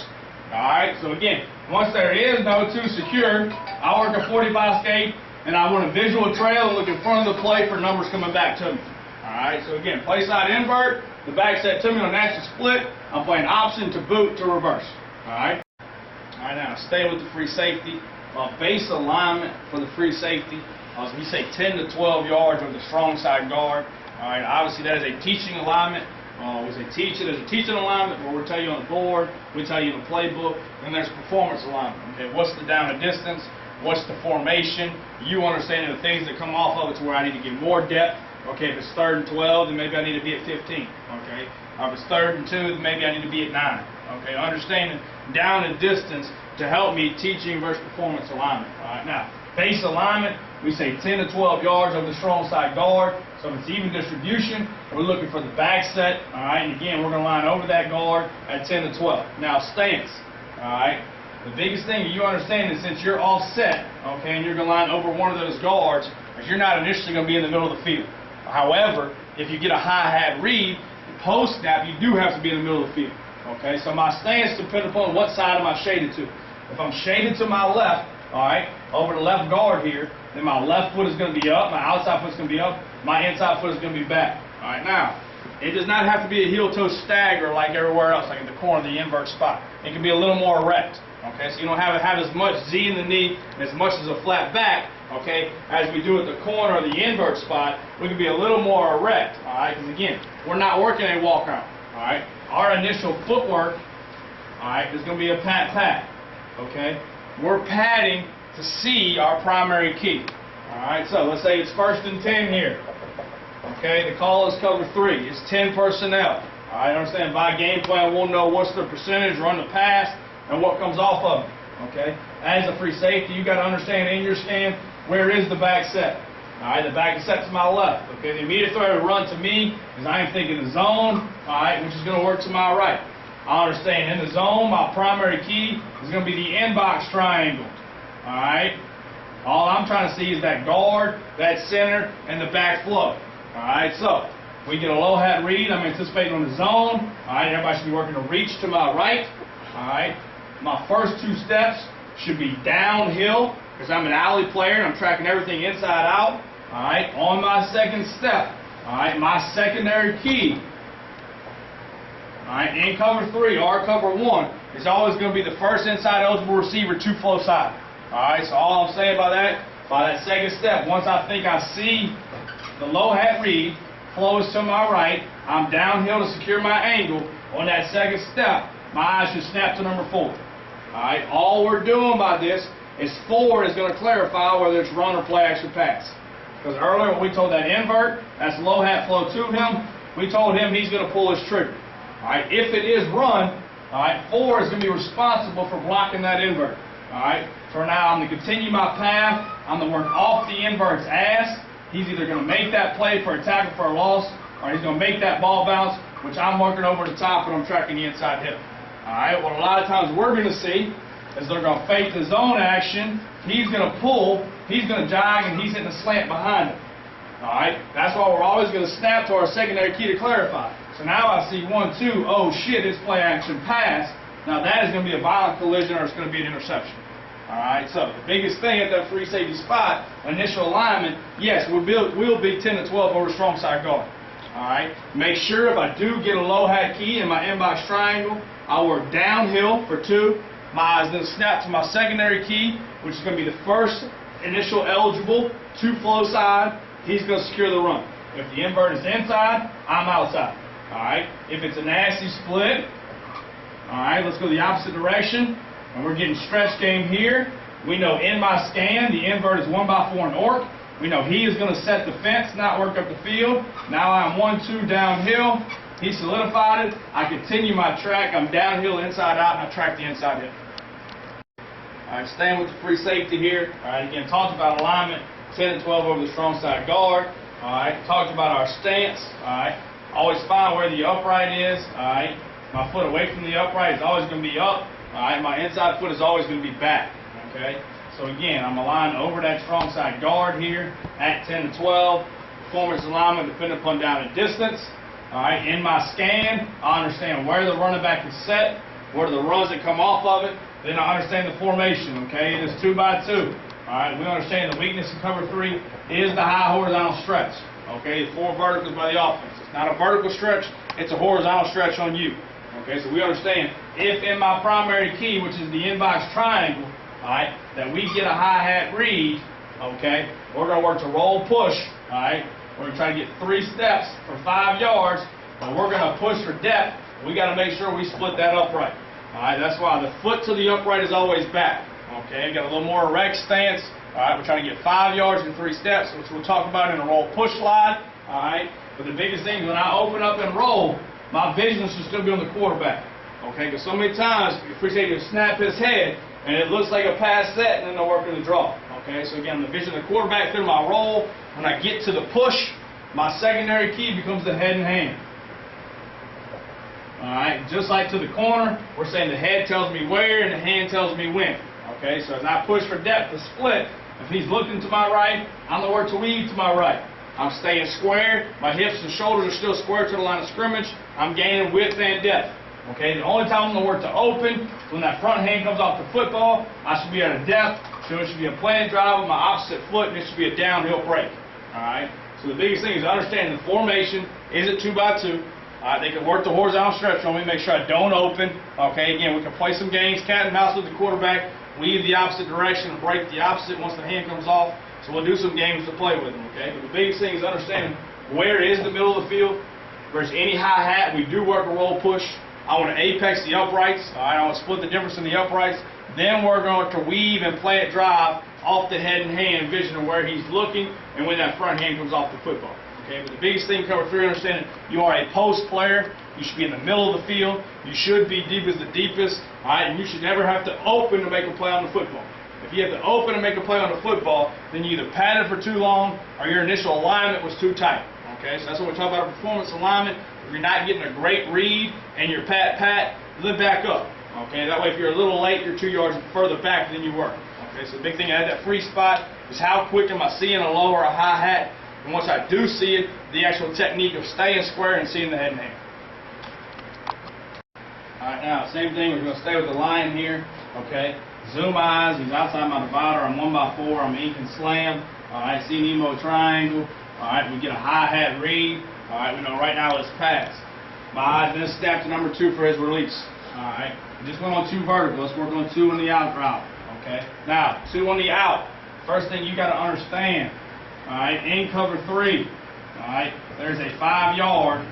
S1: Alright, so again, once there is no 2 secured, I work a 45 skate, and I want a visual trail and look in front of the play for numbers coming back to me. Alright, so again, play side invert, the back set to me on natural split, I'm playing option to boot to reverse. Alright? Alright, now stay with the free safety. Base alignment for the free safety. We say 10 to 12 yards with the strong side guard. Alright, obviously that is a teaching alignment. We say teach it as a teaching alignment, where we'll tell you on the board, we tell you in the playbook. Then there's performance alignment. Okay, what's the down and distance? What's the formation? You understanding the things that come off of it to where I need to get more depth. Okay, if it's 3rd and 12, then maybe I need to be at 15. Okay, or if it's 3rd and 2, then maybe I need to be at 9. Okay, understanding down and distance to help me teaching versus performance alignment. All right, now base alignment, we say 10 to 12 yards over the strong side guard. So if it's even distribution, we're looking for the back set. All right, and again, we're going to line over that guard at 10 to 12. Now stance. All right. The biggest thing you understand is since you're offset, okay, and you're going to line over one of those guards, is you're not initially going to be in the middle of the field. However, if you get a hi-hat read, post snap, you do have to be in the middle of the field. Okay, so my stance depends upon what side am I shaded to. If I'm shaded to my left, all right, over the left guard here, then my left foot is going to be up, my outside foot is going to be up, my inside foot is going to be back. All right, now, it does not have to be a heel-toe stagger like everywhere else, like in the corner of the invert spot. It can be a little more erect. Okay, so you don't have as much Z in the knee, as much as a flat back, okay, as we do at the corner of the invert spot. We can be a little more erect, all right, because again, we're not working a walk out, all right. Our initial footwork, all right, is going to be a pat, okay. We're patting to see our primary key, all right. So let's say it's 1st and 10 here, okay. The call is cover 3. It's 10 personnel, all right. Understand? By game plan, we'll know what's the percentage, run the pass, and what comes off of it, okay? As a free safety, you got to understand in your stand, where is the back set? All right, the back is set to my left, okay? The immediate threat to run to me is I am thinking the zone, all right, which is going to work to my right. I understand in the zone, my primary key is going to be the inbox triangle, all right? All I'm trying to see is that guard, that center, and the back flow, all right? So we get a low hat read. I'm anticipating on the zone, all right? Everybody should be working to reach to my right, all right? My first 2 steps should be downhill because I'm an alley player and I'm tracking everything inside out. All right. On my second step, all right, my secondary key, all right, in cover 3 or cover 1 is always going to be the first inside eligible receiver to flow side. All right. So all I'm saying by that second step, once I think I see the low hat read flows to my right, I'm downhill to secure my angle. On that second step, my eyes should snap to number 4. Alright, all we're doing by this is 4 is going to clarify whether it's run or play action pass. Because earlier when we told that invert, that's low hat flow to him, we told him he's going to pull his trigger. Alright, if it is run, alright, 4 is going to be responsible for blocking that invert. Alright, so now I'm going to continue my path, I'm going to work off the invert's ass. He's either going to make that play for a tackle for a loss, or he's going to make that ball bounce, which I'm working over the top and I'm tracking the inside hip. Alright, what a lot of times we're going to see is they're going to fake the zone action, he's going to pull, he's going to jog, and he's hitting the slant behind him. Alright, that's why we're always going to snap to our secondary key to clarify. So now I see 1, 2, oh shit, it's play action pass. Now that is going to be a violent collision or it's going to be an interception. Alright, so the biggest thing at that free safety spot, initial alignment, yes, will be 10 to 12 over strong side guard. Alright, make sure if I do get a low hat key in my inbox triangle, I'll work downhill for 2. My eyes then snap to my secondary key, which is going to be the first initial eligible to flow side, he's going to secure the run. If the invert is inside, I'm outside. Alright, if it's a nasty split, alright, let's go the opposite direction. And we're getting stretch game here. We know in my scan, the invert is 1x4 and orc. We know he is going to set the fence, not work up the field. Now I'm 1-2 downhill. He solidified it. I continue my track. I'm downhill, inside out, and I track the inside in. Alright, staying with the free safety here. Alright, again, talked about alignment, 10 and 12 over the strong side guard. Alright, talked about our stance. Alright, always find where the upright is. Alright, my foot away from the upright is always going to be up. Alright, my inside foot is always going to be back. Okay, so again, I'm aligned over that strong side guard here at 10 to 12. Performance alignment depending upon down and distance. Alright, in my scan, I understand where the running back is set, where the runs that come off of it. Then I understand the formation, okay? It is 2x2. Alright, we understand the weakness in cover 3 is the high horizontal stretch. Okay, it's 4 verticals by the offense. It's not a vertical stretch, it's a horizontal stretch on you. Okay, so we understand if in my primary key, which is the inbox triangle, alright, that we get a hi-hat read, okay, we're going to work to roll push, alright, we're going to try to get 3 steps for 5 yards, but we're going to push for depth. We got to make sure we split that upright. Alright, that's why the foot to the upright is always back. Okay, got a little more erect stance. Alright, we're trying to get 5 yards in 3 steps, which we'll talk about in a roll push slide. Alright, but the biggest thing is when I open up and roll, my vision should still be on the quarterback. Okay, because so many times you appreciate you snap his head and it looks like a pass set and then they're working the draw. Okay, so again, the vision of the quarterback through my roll. When I get to the push, my secondary key becomes the head and hand. Alright, just like to the corner, we're saying the head tells me where and the hand tells me when. Okay, so as I push for depth to split, if he's looking to my right, I'm going to work to weave to my right. I'm staying square, my hips and shoulders are still square to the line of scrimmage, I'm gaining width and depth. Okay, the only time I'm going to work to open is when that front hand comes off the football. I should be at a depth, so it should be a planted drive with my opposite foot, and it should be a downhill break. Alright, so the biggest thing is understanding the formation. Is it 2x2? They can work the horizontal stretch on me, make sure I don't open. Okay, again, we can play some games, cat and mouse with the quarterback, weave the opposite direction, and break the opposite once the hand comes off. So we'll do some games to play with them, okay? But the biggest thing is understanding where is the middle of the field. If there's any hi-hat, we do work a roll push. I want to apex the uprights. I want to split the difference in the uprights. Then we're going to weave and play it drive off the head and hand, vision of where he's looking and when that front hand comes off the football. Okay, but the biggest thing cover 3, understanding you are a post player. You should be in the middle of the field. You should be deep as the deepest. Alright, and you should never have to open to make a play on the football. If you have to open and make a play on the football, then you either padded for too long or your initial alignment was too tight. Okay, so that's what we're talking about, performance alignment. If you're not getting a great read and you're pat, then back up. Okay, that way if you're a little late, you're 2 yards further back than you were. Okay, so the big thing at that free spot is how quick am I seeing a low or a high hat. And once I do see it, the actual technique of staying square and seeing the head and hand. Alright, now, same thing, we're going to stay with the line here. Okay, zoom eyes, he's outside my divider, I'm 1x4, I'm ink and slam. Alright, see Nemo triangle. Alright, we get a hi-hat read. Alright, we know right now it's pass. My eyes then snap to number 2 for his release. Alright, we just went on 2 vertical, let's work on 2 on the out route. Okay, now, 2 on the out. First thing you got to understand. Alright, in cover 3, alright, there's a 5 yard,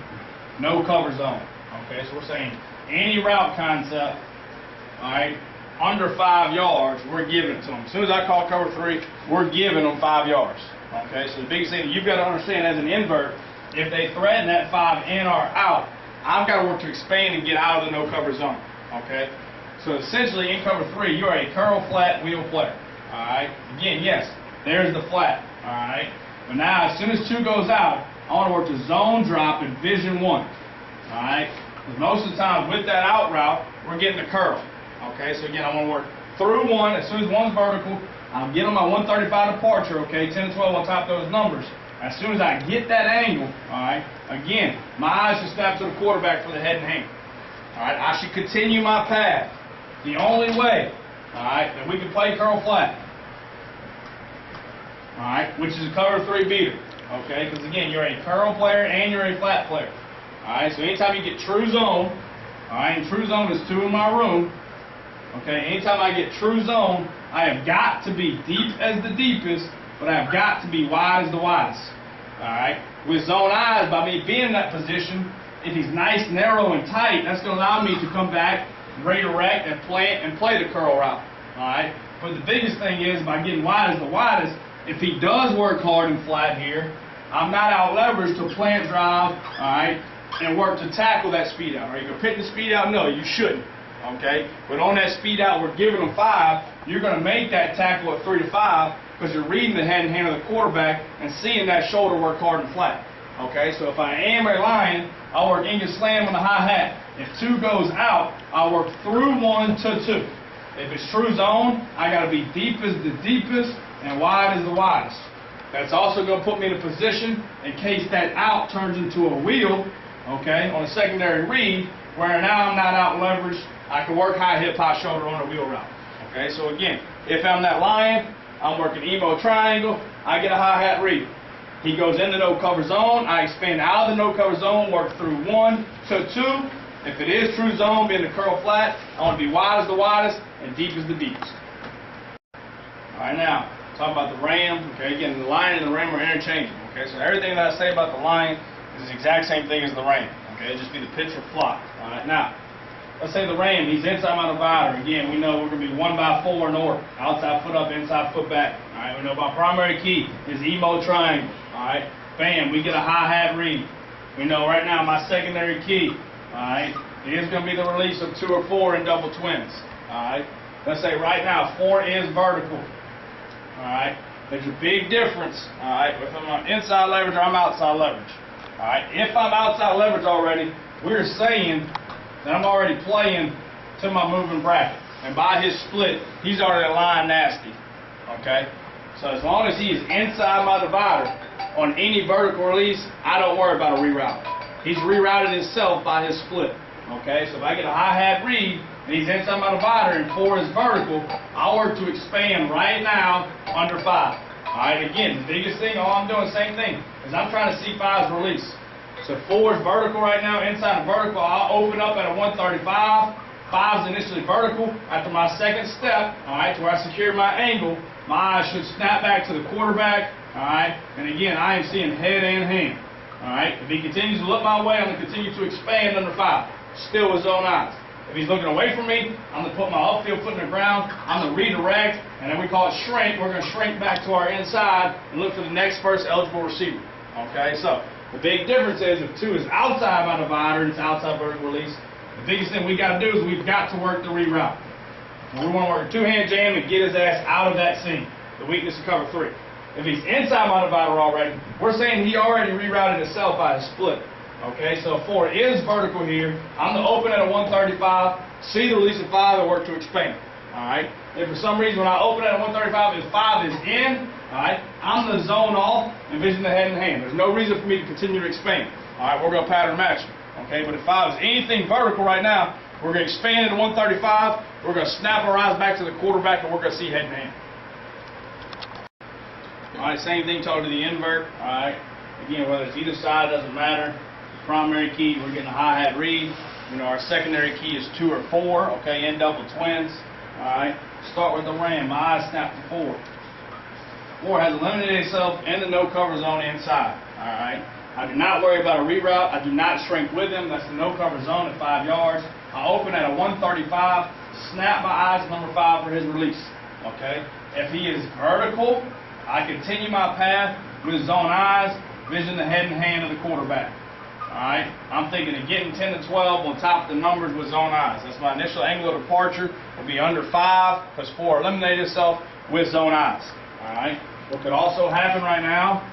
S1: no cover zone. Okay, so we're saying any route concept, alright, under 5 yards, we're giving it to them. As soon as I call cover 3, we're giving them 5 yards. Okay, so the biggest thing that you've got to understand as an invert, if they threaten that 5 in or out, I've got to work to expand and get out of the no cover zone. Okay, so essentially in cover 3, you are a curl flat wheel player. Alright, again, yes, there's the flat. Alright, but now as soon as 2 goes out, I want to work to zone drop in vision 1. Alright, because most of the time with that out route, we're getting the curl. Okay, so again, I want to work through 1. As soon as 1's vertical, I'm getting my 135 departure, okay, 10 and 12 on top of those numbers. As soon as I get that angle, alright, again, my eyes should snap to the quarterback for the head and hand. Alright, I should continue my path. The only way, alright, that we can play curl flat, alright, which is a cover 3 beater, okay, because again, you're a curl player and you're a flat player. Alright, so anytime you get true zone, alright, and true zone is 2 in my room, Okay, anytime I get true zone, I have got to be deep as the deepest, but I have got to be wide as the widest. Alright, with zone eyes, by me being in that position, if he's nice, narrow, and tight, that's going to allow me to come back, redirect, and play the curl route. Alright, but the biggest thing is, by getting wide as the widest, if he does work hard and flat here, I'm not out leveraged to plant drive, alright, and work to tackle that speed out. Are you going to pick the speed out? No, you shouldn't. Okay, but on that speed out, we're giving them 5. You're going to make that tackle at 3 to 5 because you're reading the head and hand of the quarterback and seeing that shoulder work hard and flat. Okay, so if I am a lion, I'll work English slam on the hi-hat. If 2 goes out, I'll work through 1 to 2. If it's true zone, I got to be deep as the deepest and wide as the widest. That's also going to put me in a position in case that out turns into a wheel, okay, on a secondary read, where now I'm not out leveraged. I can work high hip, high shoulder on a wheel route. Okay, so again, if I'm that lion, I'm working emo triangle, I get a hi-hat read. He goes into no cover zone, I expand out of the no cover zone, work through 1 to 2. If it is true zone, being the curl flat, I want to be wide as the widest and deep as the deepest. Alright, now, talk about the ram. Okay, again, the lion and the ram are interchangeable. Okay, so everything that I say about the lion is the exact same thing as the ram. Okay, it'll just be the pitch or flop. Alright, now, let's say the ram, he's inside my divider. Again, we know we're going to be 1 by 4 in order. Outside foot up, inside foot back. All right, we know my primary key is emo triangle. All right, bam, we get a hi-hat read. We know right now my secondary key, all right, is going to be the release of 2 or 4 in double twins. All right, let's say right now 4 is vertical. All right, there's a big difference. All right, if I'm on inside leverage or I'm outside leverage. All right, if I'm outside leverage already, we're saying that I'm already playing to my moving bracket. And by his split, he's already aligned nasty. Okay? So as long as he is inside my divider on any vertical release, I don't worry about a reroute. He's rerouted himself by his split. Okay? So if I get a hi-hat read and he's inside my divider and 4 is vertical, I'll work to expand right now under 5. Alright, again, the biggest thing, all I'm doing, same thing, is I'm trying to see 5's release. So 4 is vertical right now, inside of vertical, I'll open up at a 135. 5 is initially vertical. After my second step, all right, to where I secure my angle, my eyes should snap back to the quarterback, all right? And again, I am seeing head and hand, all right? If he continues to look my way, I'm going to continue to expand under 5, still with zone eyes. If he's looking away from me, I'm going to put my upfield foot in the ground, I'm going to redirect, and then we call it shrink. We're going to shrink back to our inside and look for the next first eligible receiver, okay? So the big difference is if 2 is outside my divider and it's outside vertical release, the biggest thing we got to do is we've got to work the reroute. And we want to work a 2-hand jam and get his ass out of that seam, the weakness of cover 3. If he's inside my divider already, we're saying he already rerouted himself by his split. Okay, so if 4 is vertical here, I'm going to open at a 135, see the release of 5 and work to expand. Alright, if for some reason when I open at a 135, if 5 is in, alright, I'm going to zone off and vision the head and hand. There's no reason for me to continue to expand. Alright, we're going to pattern match. Okay, but if 5 is anything vertical right now, we're going to expand at 135, we're going to snap our eyes back to the quarterback, and we're going to see head and hand. Alright, same thing talking to the invert. Alright, again, whether it's either side, doesn't matter. Primary key, we're getting a hi-hat read. You know, our secondary key is 2 or 4, okay, in double twins. Alright, start with the ram. My eyes snap to 4. 4 has eliminated itself in the no cover zone inside. Alright, I do not worry about a reroute. I do not shrink with him. That's the no cover zone at 5 yards. I open at a 135, snap my eyes at number 5 for his release. Okay, if he is vertical, I continue my path with zone eyes, vision the head and hand of the quarterback. Alright, I'm thinking of getting 10 to 12 on top of the numbers with zone eyes. That's my initial angle of departure. Will be under 5 because 4 eliminated itself with zone eyes. Alright, what could also happen right now,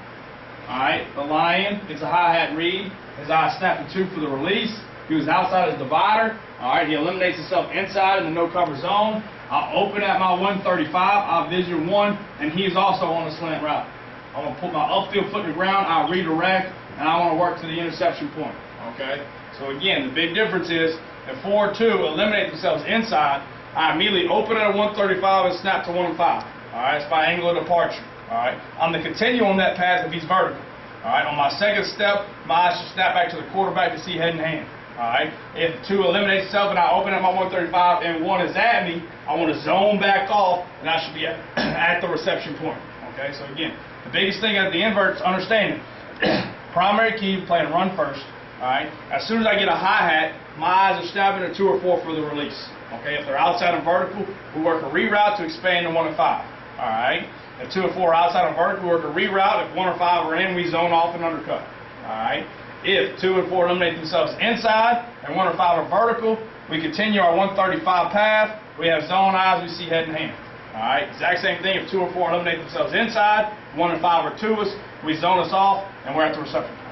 S1: alright, the lion gets a hi-hat read. His eye snapped to 2 for the release. He was outside his divider. Alright, he eliminates himself inside in the no cover zone. I'll open at my 135. I'll vision 1, and he is also on the slant route. I'm going to put my upfield foot in the ground. I'll redirect, and I want to work to the interception point. Okay? So again, the big difference is if 4-2 eliminate themselves inside, I immediately open at a 135 and snap to 1-5. Alright, it's my angle of departure. Alright, I'm going to continue on that path if he's vertical. Alright, on my second step, my eyes should snap back to the quarterback to see head and hand. All right. If 2 eliminates itself and I open up my 135 and 1 is at me, I want to zone back off and I should be at the reception point. Okay. So again, the biggest thing at the inverts, understanding primary key playing run first. All right. As soon as I get a hi-hat, my eyes are stabbing at 2 or 4 for the release. Okay. If they're outside and vertical, we work a reroute to expand to 1 and 5. All right. If 2 or 4 are outside and vertical, we work a reroute. If 1 or 5 are in, we zone off and undercut. All right. If 2 and 4 eliminate themselves inside and 1 or 5 are vertical, we continue our 135 path. We have zone eyes. We see head and hand. All right. Exact same thing. If 2 or 4 eliminate themselves inside, 1 and 5 are to us. We zone us off, and we're at the reception point.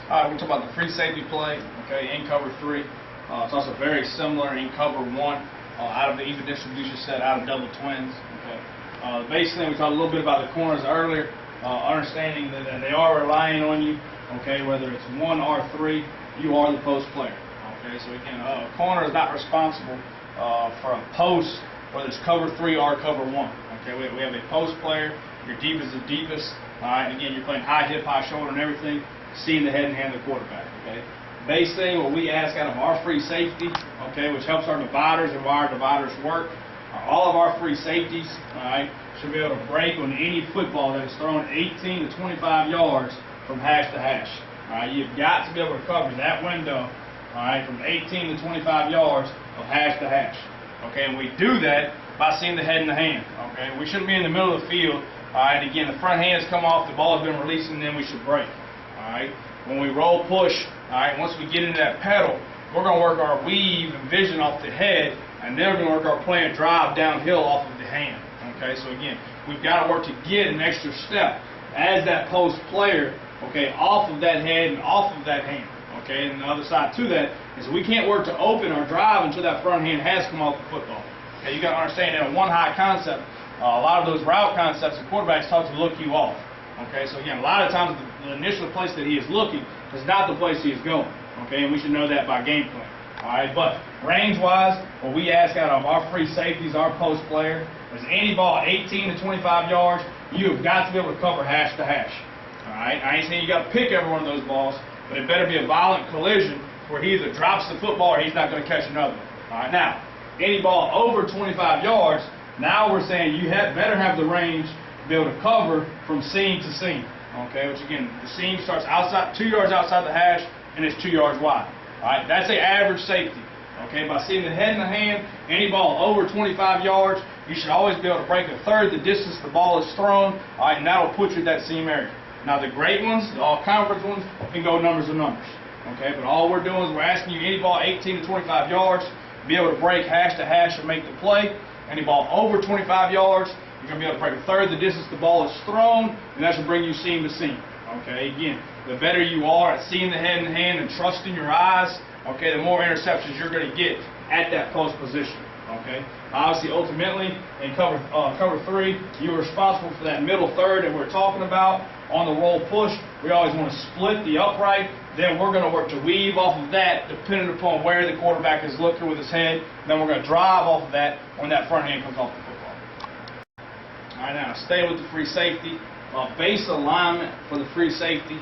S1: All right, we're talking about the free safety play, okay, in cover 3. It's also very similar in cover 1, out of the even distribution set, out of double twins. Okay. Basically, we talked a little bit about the corners earlier, understanding that they are relying on you, okay, whether it's 1 or 3, you are the post player. Okay, so again, a corner is not responsible for a post, whether it's cover 3 or cover 1. Okay, we have a post player, your deep is the deepest, all right, and again, you're playing high hip, high shoulder and everything, seeing the head and hand of the quarterback. Okay, base thing, what we ask out of our free safety, okay, which helps our dividers and why our dividers work, all of our free safeties, all right, should be able to break on any football that is thrown 18 to 25 yards from hash to hash. All right, you've got to be able to cover that window, all right, from 18 to 25 yards of hash to hash. Okay, and we do that by seeing the head and the hand. Okay, we shouldn't be in the middle of the field. All right, again, the front hand has come off, the ball has been released, and then we should break. All right, when we roll push, all right, once we get into that pedal, we're going to work our weave and vision off the head, and then we're going to work our play and drive downhill off of the hand. Okay, so again, we've got to work to get an extra step as that post player, okay, off of that head and off of that hand. Okay, and the other side to that is we can't work to open or drive until that front hand has come off the football. Okay, you got to understand that in a one high concept, a lot of those route concepts, the quarterbacks talk to look you off. Okay, so again, a lot of times the initial place that he is looking is not the place he is going. Okay, and we should know that by game plan. All right, but range-wise, what we ask out of our free safeties, our post player, is any ball 18 to 25 yards, you have got to be able to cover hash to hash. All right, I ain't saying you got to pick every one of those balls, but it better be a violent collision where he either drops the football or he's not going to catch another one. All right, now, any ball over 25 yards, now we're saying you better have the range to be able to cover from seam to seam. Okay, which again, the seam starts outside, 2 yards outside the hash, and it's 2 yards wide. All right, that's the average safety. Okay, by seeing the head and the hand, any ball over 25 yards, you should always be able to break a third the distance the ball is thrown. All right, and that'll put you at that seam area. Now the great ones, the all conference ones, can go numbers and numbers. Okay, but all we're doing is we're asking you any ball 18 to 25 yards, be able to break hash to hash and make the play. Any ball over 25 yards, you're going to be able to break a third the distance the ball is thrown, and that should bring you seam to seam. Okay, again, the better you are at seeing the head and hand and trusting your eyes, okay, the more interceptions you're going to get at that post position. Okay, obviously, ultimately, in cover 3, you're responsible for that middle third that we're talking about. On the roll push, we always want to split the upright. Then we're going to work to weave off of that, depending upon where the quarterback is looking with his head. Then we're going to drive off of that when that front hand comes off the football. All right, now stay with the free safety. Base alignment for the free safety.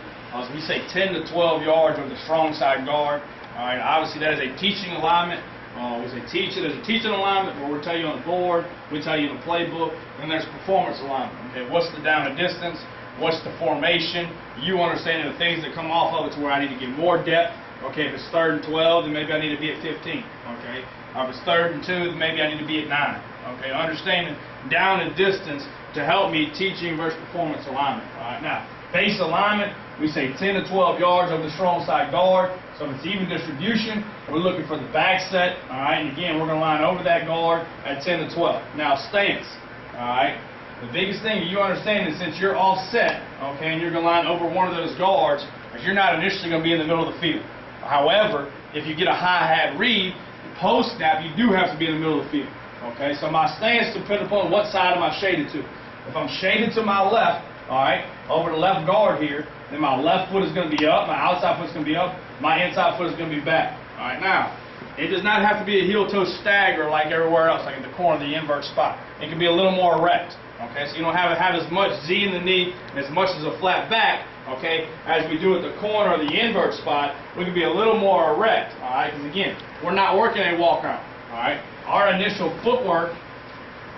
S1: We say 10 to 12 yards with the strong side guard. All right, obviously that is a teaching alignment. We say teach it as a teaching alignment, where we'll tell you on the board, we tell you in the playbook. Then there's performance alignment. Okay, what's the down and distance? What's the formation? You understanding the things that come off of it to where I need to get more depth. Okay, if it's 3rd and 12, then maybe I need to be at 15. Okay, if it's 3rd and 2, then maybe I need to be at 9. Okay, understanding down and distance to help me teaching versus performance alignment. All right, now base alignment, we say 10 to 12 yards of the strong side guard. So if it's even distribution, we're looking for the back set. All right, and again, we're going to line over that guard at 10 to 12. Now stance. All right. The biggest thing you understand is since you're all set, okay, and you're going to line over one of those guards, you're not initially going to be in the middle of the field. However, if you get a hi-hat read, post snap, you do have to be in the middle of the field. Okay, so my stance depends upon what side am I shaded to. If I'm shaded to my left, all right, over the left guard here, then my left foot is going to be up, my outside foot is going to be up, my inside foot is going to be back. All right, now, it does not have to be a heel-toe stagger like everywhere else, like in the corner of the invert spot. It can be a little more erect. Okay, so you don't have as much Z in the knee and as much as a flat back. Okay, as we do at the corner or the invert spot, we can be a little more erect. All right, because again, we're not working a walk out. All right, our initial footwork,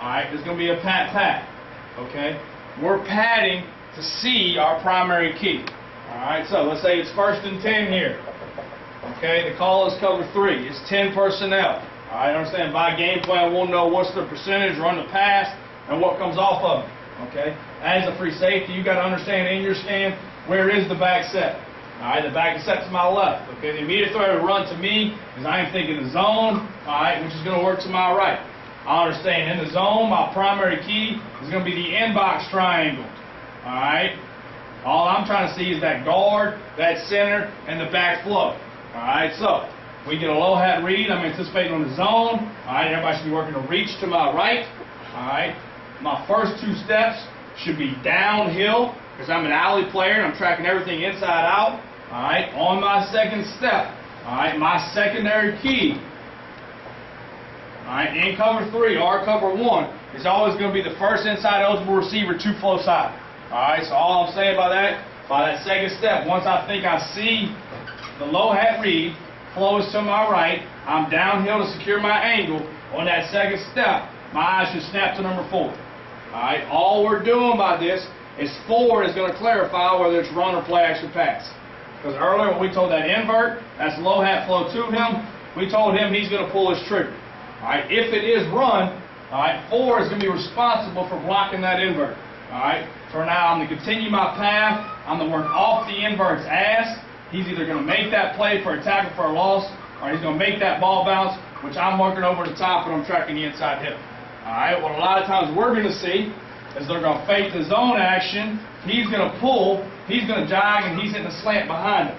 S1: all right, is going to be a pat. Okay, we're patting to see our primary key. All right, so let's say it's 1st and 10 here. Okay, the call is cover 3. It's 10 personnel. All right, understand by game plan, we'll know what's the percentage run the pass and what comes off of it. Okay, as a free safety, you got to understand in your stand where is the back set. All right, the back is set to my left. Okay, the immediate threat to run to me is I am thinking the zone. All right, which is going to work to my right. I understand in the zone, my primary key is going to be the inbox triangle. All right. All I'm trying to see is that guard, that center, and the back flow. All right, so we get a low hat read. I'm anticipating on the zone. All right, everybody should be working to reach to my right. All right, my first 2 steps should be downhill because I'm an alley player and I'm tracking everything inside out. All right, on my second step, all right, my secondary key, all right, in cover 3 or cover 1 is always going to be the first inside eligible receiver to flow side. All right, so all I'm saying by that second step, once I think I see the low hat read, flows to my right, I'm downhill to secure my angle. On that second step, my eyes should snap to number 4. All right, all we're doing by this is 4 is going to clarify whether it's run or play action pass. Because earlier when we told that invert, that's low hat flow to him, we told him he's going to pull his trigger. All right, if it is run, all right, 4 is going to be responsible for blocking that invert. All right, so now I'm going to continue my path. I'm going to work off the invert's ass. He's either going to make that play for a tackle for a loss, or he's going to make that ball bounce, which I'm working over the top and I'm tracking the inside hip. All right, what a lot of times we're going to see is they're going to fake the zone action. He's going to pull, he's going to jog, and he's hitting the slant behind him.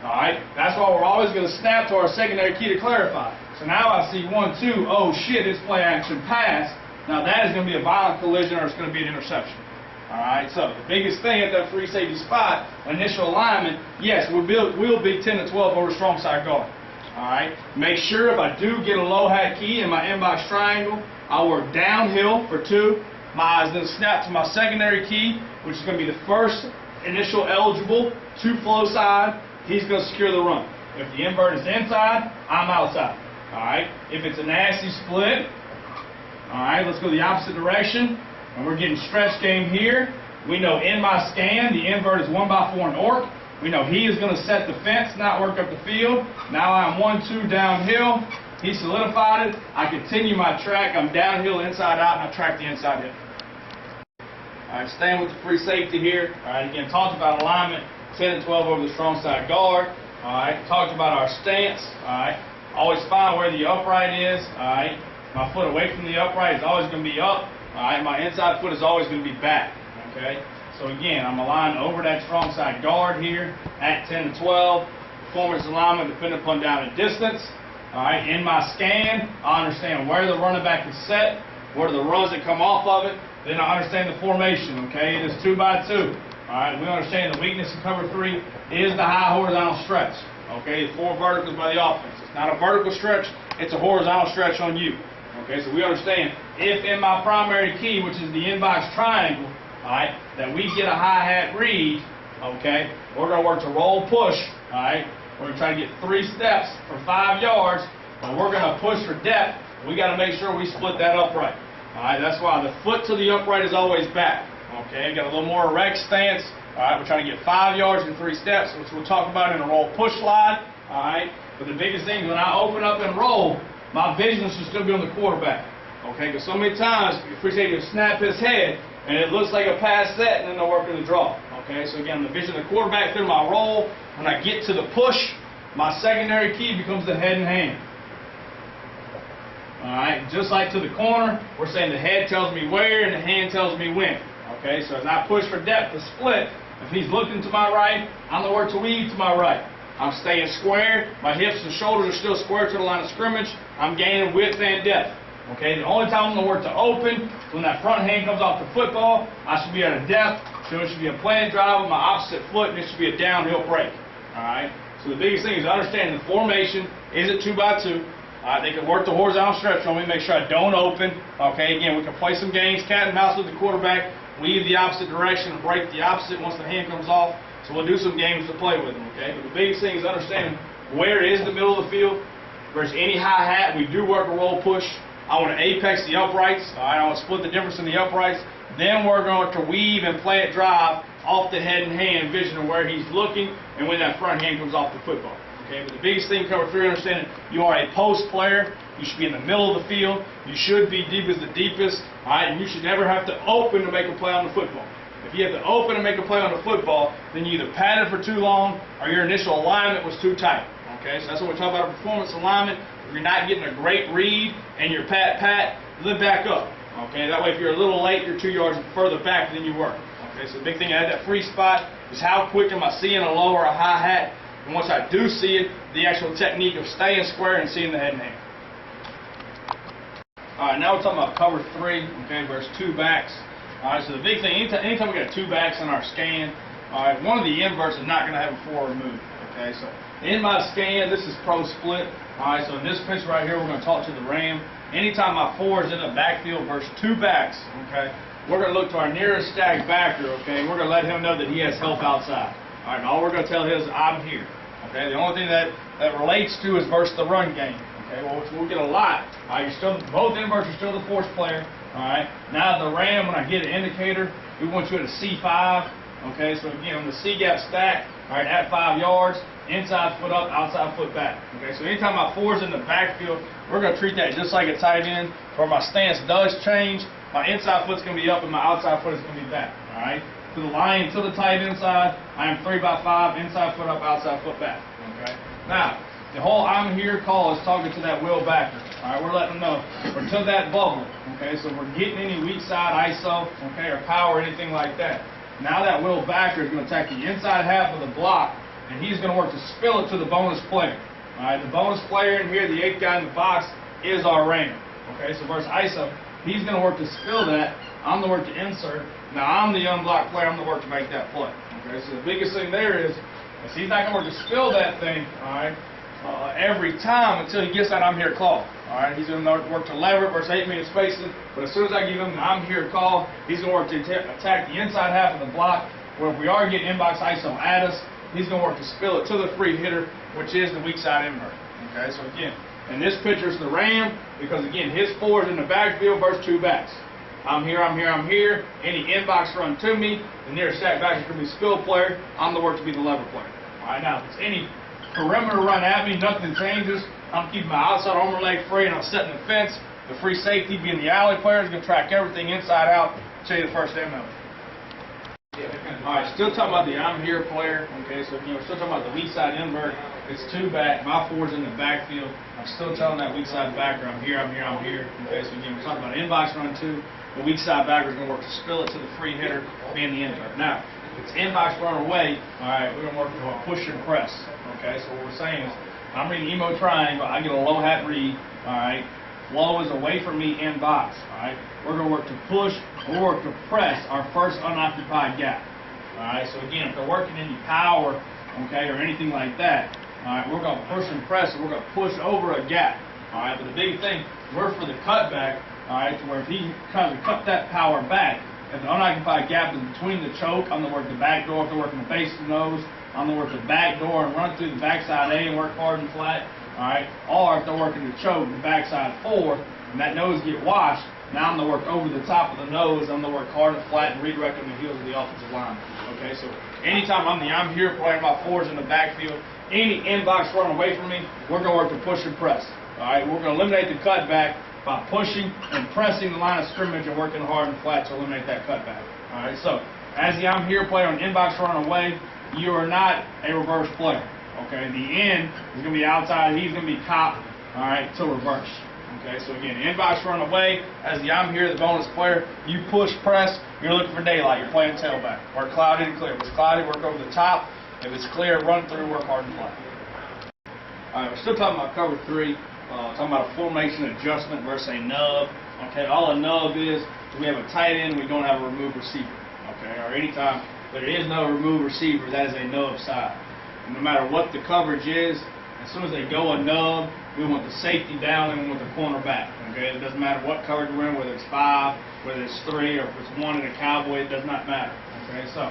S1: All right, that's why we're always going to snap to our secondary key to clarify. So now I see 1, 2, oh shit, it's play action pass. Now that is going to be a violent collision or it's going to be an interception. All right, so the biggest thing at that free safety spot, initial alignment, yes, we'll be 10 to 12 over strong side guard. All right, make sure if I do get a low hat key in my inbox triangle, I'll work downhill for 2. My eyes then snap to my secondary key, which is going to be the first initial eligible to flow side. He's going to secure the run. If the invert is inside, I'm outside. All right, if it's a nasty split, all right, let's go the opposite direction. And we're getting stretch game here. We know in my scan, the invert is 1x4 and orc. We know he is going to set the fence, not work up the field. Now I'm 1, 2 downhill. He solidified it. I continue my track. I'm downhill, inside out, and I track the inside hip. All right, staying with the free safety here. All right, again, talked about alignment, 10 and 12 over the strong side guard. All right, talked about our stance. All right, always find where the upright is. All right, my foot away from the upright is always going to be up. All right, my inside foot is always going to be back. Okay, so again, I'm aligned over that strong side guard here at 10 to 12. Performance alignment depending upon down and distance. All right, in my scan, I understand where the running back is set, what are the runs that come off of it. Then I understand the formation. Okay, it is 2x2. All right, we understand the weakness in cover 3 is the high horizontal stretch. Okay, 4 verticals by the offense. It's not a vertical stretch, it's a horizontal stretch on you. Okay, so we understand if in my primary key, which is the inbox triangle, all right, that we get a high hat read, okay, we're going to work to roll push, all right. We're going to try to get 3 steps for 5 yards, but we're going to push for depth. We got to make sure we split that upright. All right, that's why the foot to the upright is always back. Okay, got a little more erect stance. All right, we're trying to get 5 yards in 3 steps, which we'll talk about in a roll push slide. All right, but the biggest thing is when I open up and roll, my vision is just going to be on the quarterback. Okay, because so many times you appreciate him snap his head and it looks like a pass set and then they're working the draw. Okay, so again, the vision of the quarterback through my roll. When I get to the push, my secondary key becomes the head and hand. All right, just like to the corner, we're saying the head tells me where and the hand tells me when. Okay, so as I push for depth to split, if he's looking to my right, I'm going to work to weave to my right. I'm staying square. My hips and shoulders are still square to the line of scrimmage. I'm gaining width and depth. Okay, the only time I'm going to work to open is when that front hand comes off the football. I should be at a depth, so it should be a planned drive with my opposite foot, and it should be a downhill break. All right, so the biggest thing is understanding the formation. Is it 2x2? They can work the horizontal stretch on me, make sure I don't open. Okay, again, we can play some games, cat and mouse with the quarterback, weave the opposite direction, and break the opposite once the hand comes off. So we'll do some games to play with them, okay? But the biggest thing is understanding where is the middle of the field versus any hi-hat. We do work a roll push. I want to apex the uprights. I want to split the difference in the uprights. Then we're going to weave and play it drive off the head and hand, vision of where he's looking and when that front hand comes off the football. Okay, but the biggest thing, cover 3, understanding you are a post player. You should be in the middle of the field. You should be deep as the deepest. All right, and you should never have to open to make a play on the football. If you have to open and make a play on the football, then you either padded for too long or your initial alignment was too tight. Okay, so that's what we're talking about, performance alignment. If you're not getting a great read and you're pat, then back up. Okay, that way if you're a little late, you're 2 yards further back than you were. Okay, so the big thing, I had that free spot is how quick am I seeing a low or a high hat, and once I do see it, the actual technique of staying square and seeing the head and hand. All right, now we're talking about cover 3, okay, versus 2 backs. All right, so the big thing, anytime we got 2 backs in our scan, all right, one of the inverts is not going to have a forward move. Okay, so in my scan, this is pro split. All right, so in this pitch right here, we're going to talk to the ram. Anytime my 4 is in the backfield versus 2 backs, okay, we're going to look to our nearest stacked backer, okay, and we're going to let him know that he has help outside. All right, and all we're going to tell him is, I'm here. Okay, the only thing that relates to is versus the run game. Okay, well, which we'll get a lot. All right, both inverts are still the force player. All right, now the ram, when I get an indicator, we want you at a C5. Okay, so again, on the C-gap stack, all right, at 5 yards, inside foot up, outside foot back. Okay, so anytime my 4 is in the backfield, we're going to treat that just like a tight end, where my stance does change. My inside foot's going to be up and my outside foot is going to be back. All right, to the line, to the tight end side, I am 3x5, inside foot up, outside foot back. Okay, now, the whole I'm here call is talking to that will backer. All right, we're letting them know we're to that bubble. Okay, so we're getting any weak side ISO, okay, or power, or anything like that. Now that will backer is going to attack the inside half of the block, and he's going to work to spill it to the bonus player. All right, the bonus player in here, the 8th guy in the box, is our ram. Okay, so versus ISO, he's going to work to spill that. I'm the work to insert. Now I'm the unblocked player. I'm the work to make that play. Okay, so the biggest thing there is he's not going to work to spill that thing. All right. Every time until he gets that I'm here call. All right, he's going to work to lever it versus 8-minute spacing, but as soon as I give him the I'm here call, he's going to work to attack the inside half of the block, where if we are getting inbox ISO at us, he's going to work to spill it to the free hitter, which is the weak side invert. Okay, so again, and this pitcher is the ram, because again, his 4 is in the backfield versus 2 backs. I'm here, I'm here, I'm here. Any inbox run to me, the nearest stack back is going to be spill player. I'm the work to be the lever player. All right, now if it's any perimeter run at me, nothing changes. I'm keeping my outside arm or leg free, and I'm setting the fence. The free safety being the alley player is going to track everything inside out. Show you the first MO. All right, still talking about the I'm here player. Okay, so we're still talking about the weak side invert. It's 2 back. My 4's in the backfield. I'm still telling that weak side backer, I'm here, I'm here, I'm here. Okay, so again, we're talking about inbox run 2. The weak side backer is going to work to spill it to the free hitter, being the invert. Now, if it's inbox run away, all right, we're going to work to push and press. Okay, so what we're saying is, I'm reading emo triangle, I get a low hat read, all right. Low is away from me in box, all right. We're going to work to push or work to press our first unoccupied gap, all right. So again, if they're working any power, okay, or anything like that, all right, we're going to push and press, and we're going to push over a gap, all right. But the big thing, we're for the cutback, all right, to where if he kind of cut that power back, if the unoccupied gap is between the choke, I'm going to work the back door, if they're working the base of the nose, I'm going to work the back door and run through the backside A and work hard and flat, all right? Or if they're working the choke, the backside 4, and that nose get washed, now I'm going to work over the top of the nose, I'm going to work hard and flat and redirect on the heels of the offensive line. Okay, so anytime I'm here player, my 4's in the backfield, any inbox run away from me, we're going to work to push and press. All right, we're going to eliminate the cutback by pushing and pressing the line of scrimmage and working hard and flat to eliminate that cutback. All right, so as the I'm here player on inbox run away, you are not a reverse player. Okay, the end is going to be outside. He's going to be cop, all right, to reverse. Okay, so again, inbox run away. As the I'm here, the bonus player, you push, press, you're looking for daylight. You're playing tailback. Work cloudy and clear. If it's cloudy, work over the top. If it's clear, run through, work hard and flat. All right, we're still talking about cover 3. Talking about a formation adjustment versus a nub. Okay, all a nub is we have a tight end, we don't have a remove receiver. Okay, or anytime there is no remove receiver, that is a nub side. And no matter what the coverage is, as soon as they go a nub, we want the safety down and we want the corner back. Okay, it doesn't matter what coverage we're in, whether it's 5, whether it's 3, or if it's 1 in a cowboy, it does not matter. Okay, so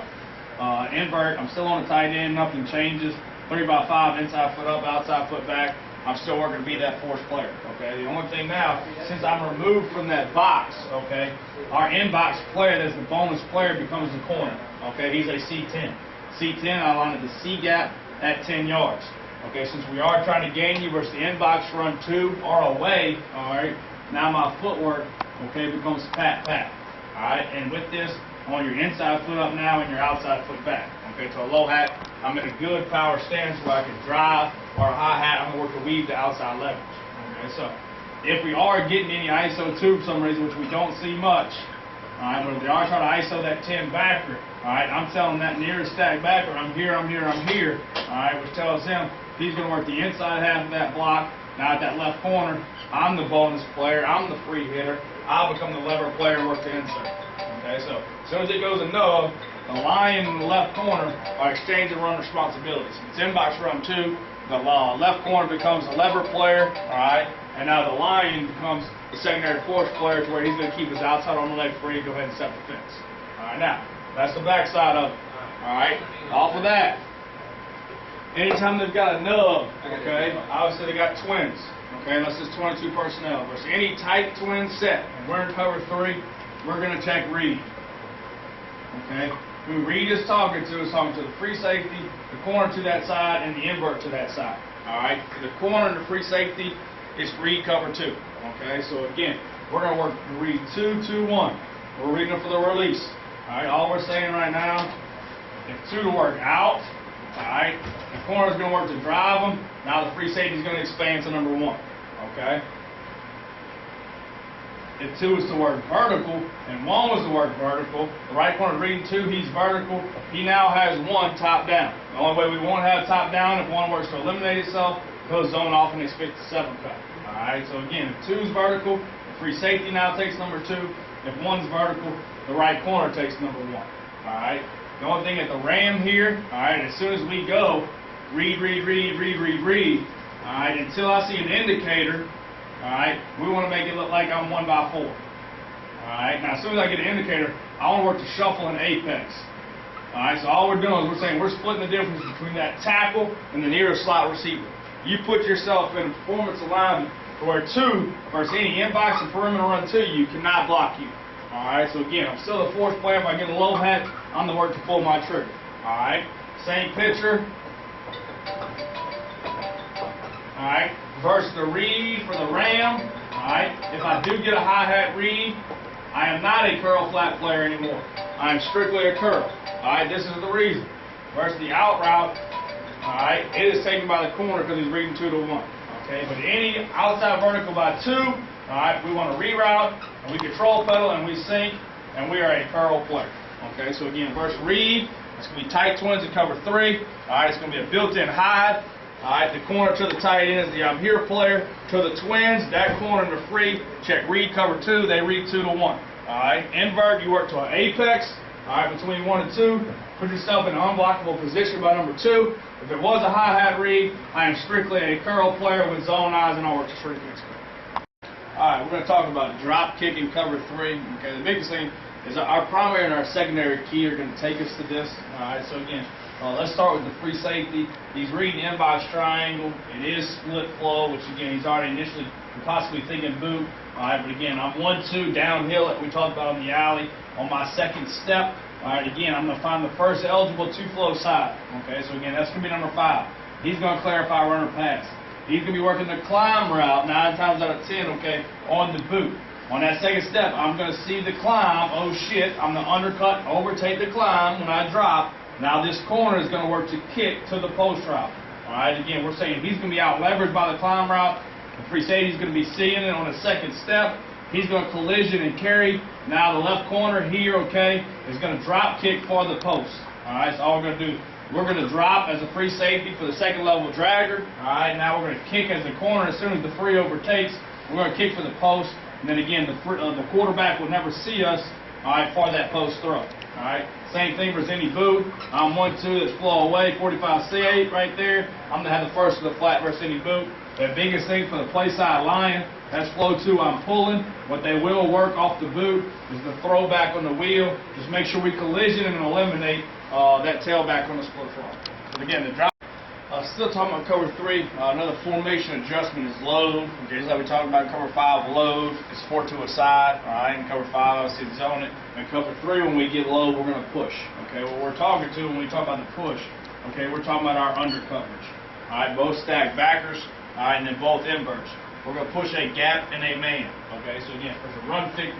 S1: invert, I'm still on the tight end, nothing changes. 3x5, inside foot up, outside foot back. I'm still working to be that force player. Okay, the only thing now, since I'm removed from that box, okay, our in-box player that's the bonus player becomes the corner. Okay, he's a C10. C10, I line at the C gap at 10 yards. Okay, since we are trying to gain you versus the in-box run 2 or away, all right, now my footwork, okay, becomes pat-pat. All right, and with this, I want your inside foot up now and your outside foot back. Okay, to a low hat, I'm in a good power stance where I can drive, or a high hat, I'm going to work to weave the outside leverage. Okay, so if we are getting any ISO 2 for some reason, which we don't see much, all right, but if they are trying to ISO that 10 backer, all right, I'm telling that nearest stack backer, I'm here, I'm here, I'm here, all right, which tells him he's going to work the inside half of that block. Now at that left corner, I'm the bonus player, I'm the free hitter, I'll become the lever player and work the insert. Okay, so as soon as it goes a nub, the lion in the left corner are exchanging run responsibilities. It's in-box run 2, the left corner becomes the lever player, all right, and now the lion becomes the secondary force player to where he's going to keep his outside on the leg free, go ahead and set the fence. All right, now, that's the backside of it. All right, off of that, anytime they've got a nub, okay, obviously they got twins, okay, unless it's 22 personnel. Versus any tight twin set, and we're in cover 3, we're going to check read. Okay, who read is talking to the free safety, the corner to that side, and the invert to that side. All right, the corner and the free safety is read cover 2. Okay, so again, we're going to work read 2, 2, 1. We're reading it for the release. All right, all we're saying right now, if 2 to work out, all right, the corner is going to work to drive them. Now the free safety is going to expand to number 1. Okay. If 2 is to work vertical and 1 was to work vertical, the right corner reading 2, he's vertical. He now has 1 top down. The only way we won't have top down if 1 works to eliminate itself, goes zone off and expect the 7 cut. Alright, so again, if 2 is vertical, the free safety now takes number 2. If 1's vertical, the right corner takes number 1. Alright, the only thing at the ram here, alright, as soon as we go, read, read, read, read, read, read, alright, until I see an indicator. Alright, we want to make it look like I'm 1x4. Alright, now as soon as I get an indicator, I want to work to shuffle and apex. Alright, so all we're doing is we're saying we're splitting the difference between that tackle and the nearest slot receiver. You put yourself in a performance alignment where 2 versus any inbox and perimeter run 2, you cannot block you. Alright, so again, I'm still a force player. If I get a low hat, I'm the work to pull my trigger. Alright, same picture. Alright, versus the read for the ram. Alright, if I do get a high hat read, I am not a curl flat player anymore. I am strictly a curl. Alright, this is the reason. Versus the out route, alright, it is taken by the corner because he's reading 2 to 1. Okay, but any outside vertical by 2, alright, we want to reroute, and we control pedal, and we sync, and we are a curl player. Okay, so again, versus read, it's going to be tight twins in cover 3. Alright, it's going to be a built-in hide. Alright, the corner to the tight end is the I'm here player. To the twins, that corner to free, check read cover 2, they read 2 to 1. Alright, invert, you work to an apex. Alright, between 1 and 2, put yourself in an unblockable position by number 2. If it was a high hat read, I am strictly a curl player with zone eyes and I'll work to streak next. Alright, we're going to talk about drop kick in cover 3. Okay, the biggest thing is our primary and our secondary key are going to take us to this. Alright, so again, let's start with the free safety. He's reading inbox triangle. It is split flow, which again, he's already initially possibly thinking boot. Alright, but again, I'm 1-2 downhill like we talked about on the alley. On my second step, alright, again, I'm going to find the first eligible 2-flow side. Okay, so again, that's going to be number 5. He's going to clarify runner pass. He's going to be working the climb route 9 times out of 10, okay, on the boot. On that second step, I'm going to see the climb. Oh shit, I'm going to undercut, overtake the climb when I drop. Now this corner is going to work to kick to the post route. Alright, again, we're saying he's going to be out leveraged by the climb route. The free safety is going to be seeing it on the second step. He's going to collision and carry. Now the left corner here, okay, is going to drop kick for the post. Alright, so all we're going to do, we're going to drop as a free safety for the second level dragger. Alright, now we're going to kick as the corner as soon as the free overtakes. We're going to kick for the post. And then again, the quarterback will never see us, alright, for that post throw. Alright, same thing for any boot. I'm 1-2, that's flow away, 45 C8 right there. I'm going to have the first of the flat versus any boot. The biggest thing for the play side lion, that's flow 2, I'm pulling. What they will work off the boot is the throw back on the wheel. Just make sure we collision and eliminate that tailback on the split front. But again, the drop. Still talking about cover 3, another formation adjustment is load. Okay, just like we talked about cover 5, load. It's 4 to a side. All right, in cover 5, obviously zone it. And cover 3, when we get low, we're going to push. Okay, what we're talking to when we talk about the push, okay, we're talking about our under coverage. All right, both stack backers, all right, and then both inverts. We're going to push a gap and a man. Okay, so again, for the run fit,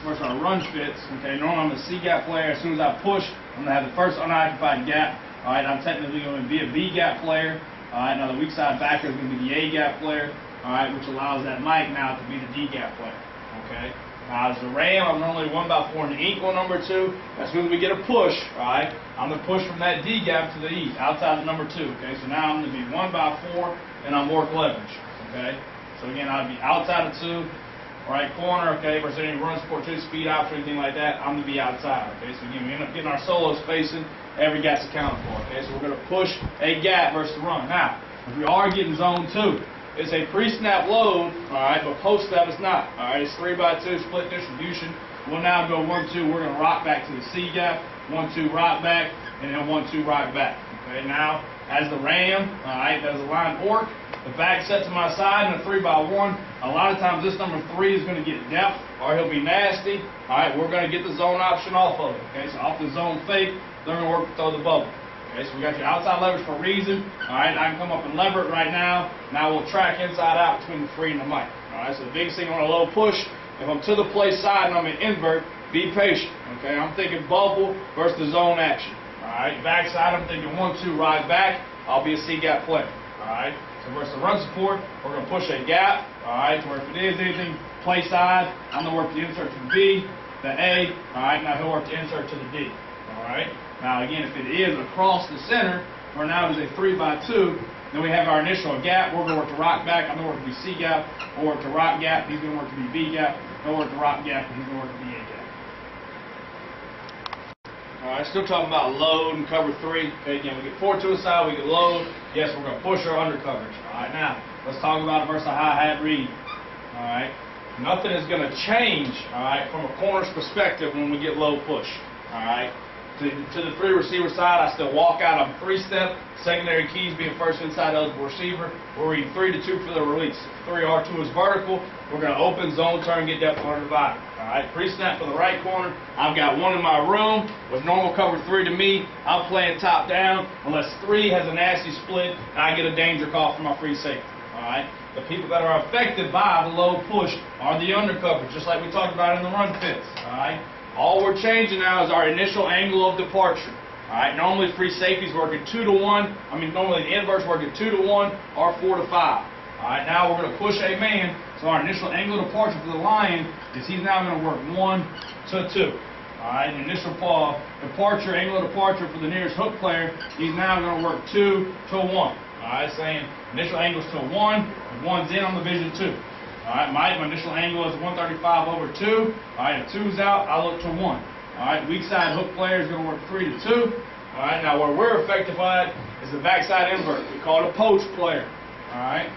S1: first our run fits, okay, normally I'm a C gap player. As soon as I push, I'm going to have the first unoccupied gap. All right, I'm technically going to be a B gap player. All right, now the weak side backer is going to be the A gap player. All right, which allows that Mike now to be the D gap player. Okay. Now as a Ram, I'm normally 1x4 in the ink on number 2. As soon as we get a push, all right, I'm going to push from that D gap to the E, outside the number 2. Okay, so now I'm going to be 1x4 and I'm work leverage. Okay, so again, I'll be outside of 2. Right corner, okay, versus any run support to speed option or anything like that, I'm going to be outside, okay? So again, we end up getting our solo spacing, every gap's accounted for, okay? So we're going to push a gap versus the run. Now, if we are getting zone 2, it's a pre-snap load, all right, but post-snap it's not, all right? It's 3x2 split distribution. We'll now go 1-2, we're going to rock back to the C gap, 1-2 rock back, and then 1-2 rock back, okay? Now, as the Ram, all right, as a line orc, the back set to my side in a 3x1. A lot of times this number 3 is going to get depth or he'll be nasty. All right, we're going to get the zone option off of it. Okay, so off the zone fake, they're going to work to throw the bubble. Okay, so we got your outside leverage for a reason. All right, I can come up and lever it right now. Now we'll track inside out between the 3 and the mic. All right, so the biggest thing on a low push, if I'm to the play side and I'm in invert, be patient. Okay, I'm thinking bubble versus the zone action. All right, backside, I'm thinking 1-2 ride back. I'll be a C gap player. All right. So versus the run support, we're going to push a gap, all right, where if it is anything play side, I'm going to work the insert to the B, the A, all right, now he'll work the insert to the D, all right. Now again, if it is across the center, where now it is a 3x2, then we have our initial gap, we're going to work the rock back, I'm going to work the C gap, we'll work the rock gap, he's going to work the B gap, he'll work the rock gap, and he's going to work the A gap. All right, still talking about load and cover 3. Okay, again, we get 4 to a side, we get load. Yes, we're going to push our under coverage. All right, now, let's talk about it versus a hi-hat read. All right, nothing is going to change, all right, from a corner's perspective when we get low push. All right, to the 3 receiver side, I still walk out on 3-step. Secondary keys being first inside eligible receiver. We're reading 3 to 2 for the release. 3 R2 is vertical. We're going to open, zone, turn, get depth on the divider. All right, pre-snap for the right corner. I've got 1 in my room with normal cover 3 to me. I'm playing top down unless 3 has a nasty split and I get a danger call from my free safety. All right, the people that are affected by the low push are the under coverage, just like we talked about in the run fits. All right, all we're changing now is our initial angle of departure. All right, normally free safeties working 2 to 1. Normally the inverse working 2 to 1 or 4 to 5. All right, now we're going to push a man. So our initial angle of departure for the lion is he's now going to work 1 to 2. All right, initial departure, angle of departure for the nearest hook player, he's now going to work 2 to 1. All right, saying initial angle is to 1, and 1's in on the vision 2. All right, my initial angle is 135 over 2. All right, if 2's out, I look to 1. All right, weak side hook player is going to work 3 to 2. All right, now where we're effective at is the backside invert. We call it a poach player. All right.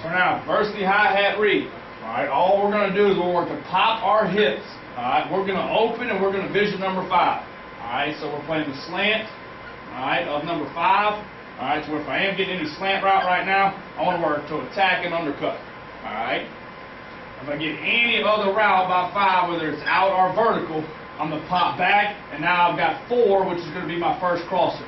S1: So now, versus the hi-hat read. All right, all we're going to do is we'll work to pop our hips. All right, we're going to open and we're going to vision number 5. All right, so we're playing the slant. All right, of number 5. All right, so if I am getting any slant route right now, I want to work to attack and undercut. All right. If I get any other route by 5, whether it's out or vertical, I'm going to pop back, and now I've got 4, which is going to be my first crosser.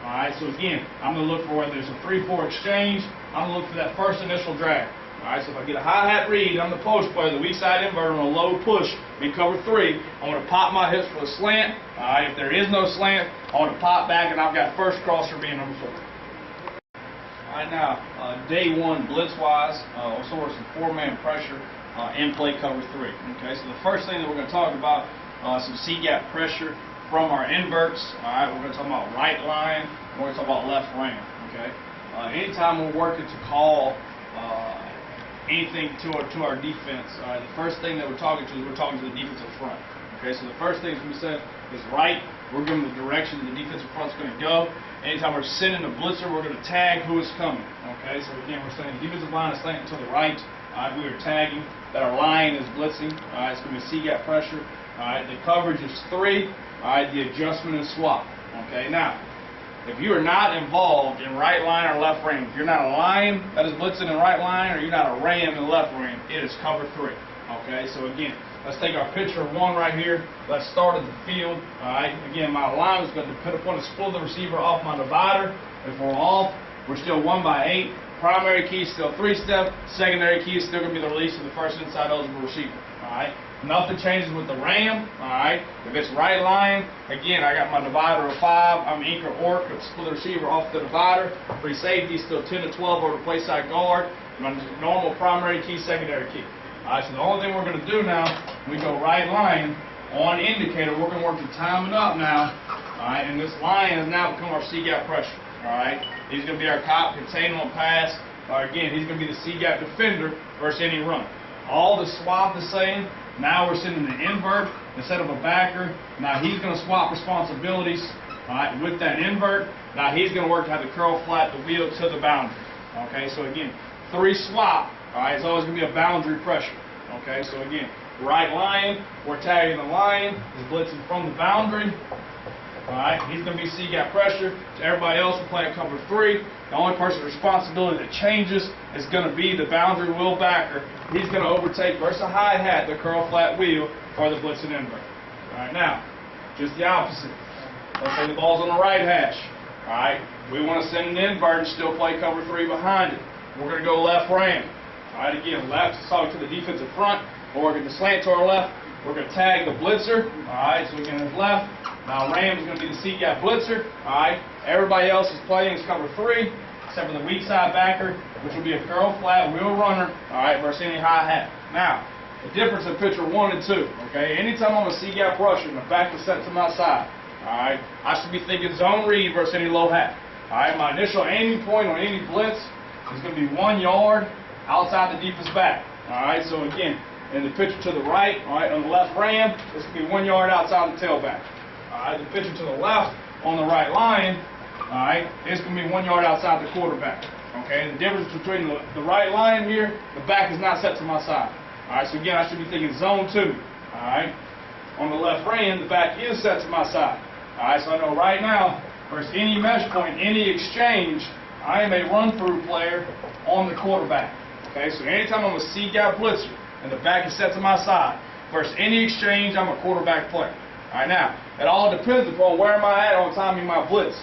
S1: All right, so again, I'm going to look for whether there's a 3-4 exchange. I'm going to look for that first initial drag. All right, so if I get a hi-hat read, I'm the post player, the weak side invert on a low push, in cover 3. I want to pop my hips for the slant. All right, if there is no slant, I want to pop back, and I've got first crosser being number 4. All right, now, day 1, blitz-wise, also work some 4-man pressure in play cover 3. Okay, so the first thing that we're going to talk about, some C-gap pressure from our inverts. All right, we're going to talk about right line, and we're going to talk about left ram. Okay, anytime we're working to call anything to our defense, all right, the first thing that we're talking to is we're talking to the defensive front. Okay, so the first thing that's going to be set is right. We're giving the direction the defensive front's going to go. Anytime we're sending a blitzer, we're going to tag who is coming. Okay, so again, we're saying the defensive line is slanting to the right. All right, we are tagging that our line is blitzing. All right, it's going to be C-gap pressure. All right, the coverage is 3. All right, the adjustment is swap. Okay, now, if you are not involved in right line or left ram, if you're not a line that is blitzing in right line, or you're not a ram in left ram, it is cover 3. Okay, so again, let's take our picture 1 right here. Let's start at the field. All right, again, my line is going to put upon to pull the receiver off my divider. If we're off, we're still 1 by 8. Primary key is still 3-step. Secondary key is still going to be the release of the first inside eligible receiver. All right. Nothing changes with the ram. All right. If it's right line, again, I got my divider of 5. I'm anchor orc. Pull the receiver off the divider. Free safety is still 10 to 12 over the play side guard. My normal primary key, secondary key. All right. So the only thing we're going to do now, we go right line on indicator. We're going to work to time it up now. All right. And this line has now become our C-gap pressure. All right. He's going to be our cop, contain on pass. Again, he's going to be the C-gap defender versus any run. All the swap the same. Now we're sending an invert instead of a backer. Now he's going to swap responsibilities, all right, with that invert. Now he's going to work to have the curl flat, the wheel to the boundary. Okay, so again, 3 swap. All right, it's always going to be a boundary pressure. Okay, so again, right line, we're tagging the line, is blitzing from the boundary. All right, he's going to be C-gap pressure. So everybody else will play a cover 3. The only person's responsibility that changes is going to be the boundary wheel backer. He's going to overtake versus a hi-hat, the curl flat wheel, or the blitz and invert. All right, now, just the opposite. Let's say the ball's on the right hash. All right, we want to send an invert and still play cover 3 behind it. We're going to go left ram. All right, again, left is talking to the defensive front. We're going to slant to our left. We're going to tag the blitzer. All right, so again, his left. Now Ram is going to be the C-gap blitzer. All right, everybody else is playing is cover 3, except for the weak side backer, which will be a curl flat wheel runner. All right, versus any high hat. Now, the difference in picture 1 and 2. Okay, anytime I'm a C-gap rusher and the back is set to my side, all right, I should be thinking zone read versus any low hat. All right, my initial aiming point on any blitz is going to be 1 yard outside the deepest back. All right, so again, in the picture to the right, all right, on the left ram, it's going to be 1 yard outside the tailback. All right, the picture to the left on the right line, all right, it's going to be 1 yard outside the quarterback. Okay, the difference between the right line here, the back is not set to my side. All right, so again, I should be thinking zone 2. All right, on the left ram, the back is set to my side. All right, so I know right now, versus any mesh point, any exchange, I am a run-through player on the quarterback. Okay, so anytime I'm a C-gap blitzer and the back is set to my side, versus any exchange, I'm a quarterback player. All right, now, it all depends upon where am I at on timing my blitz.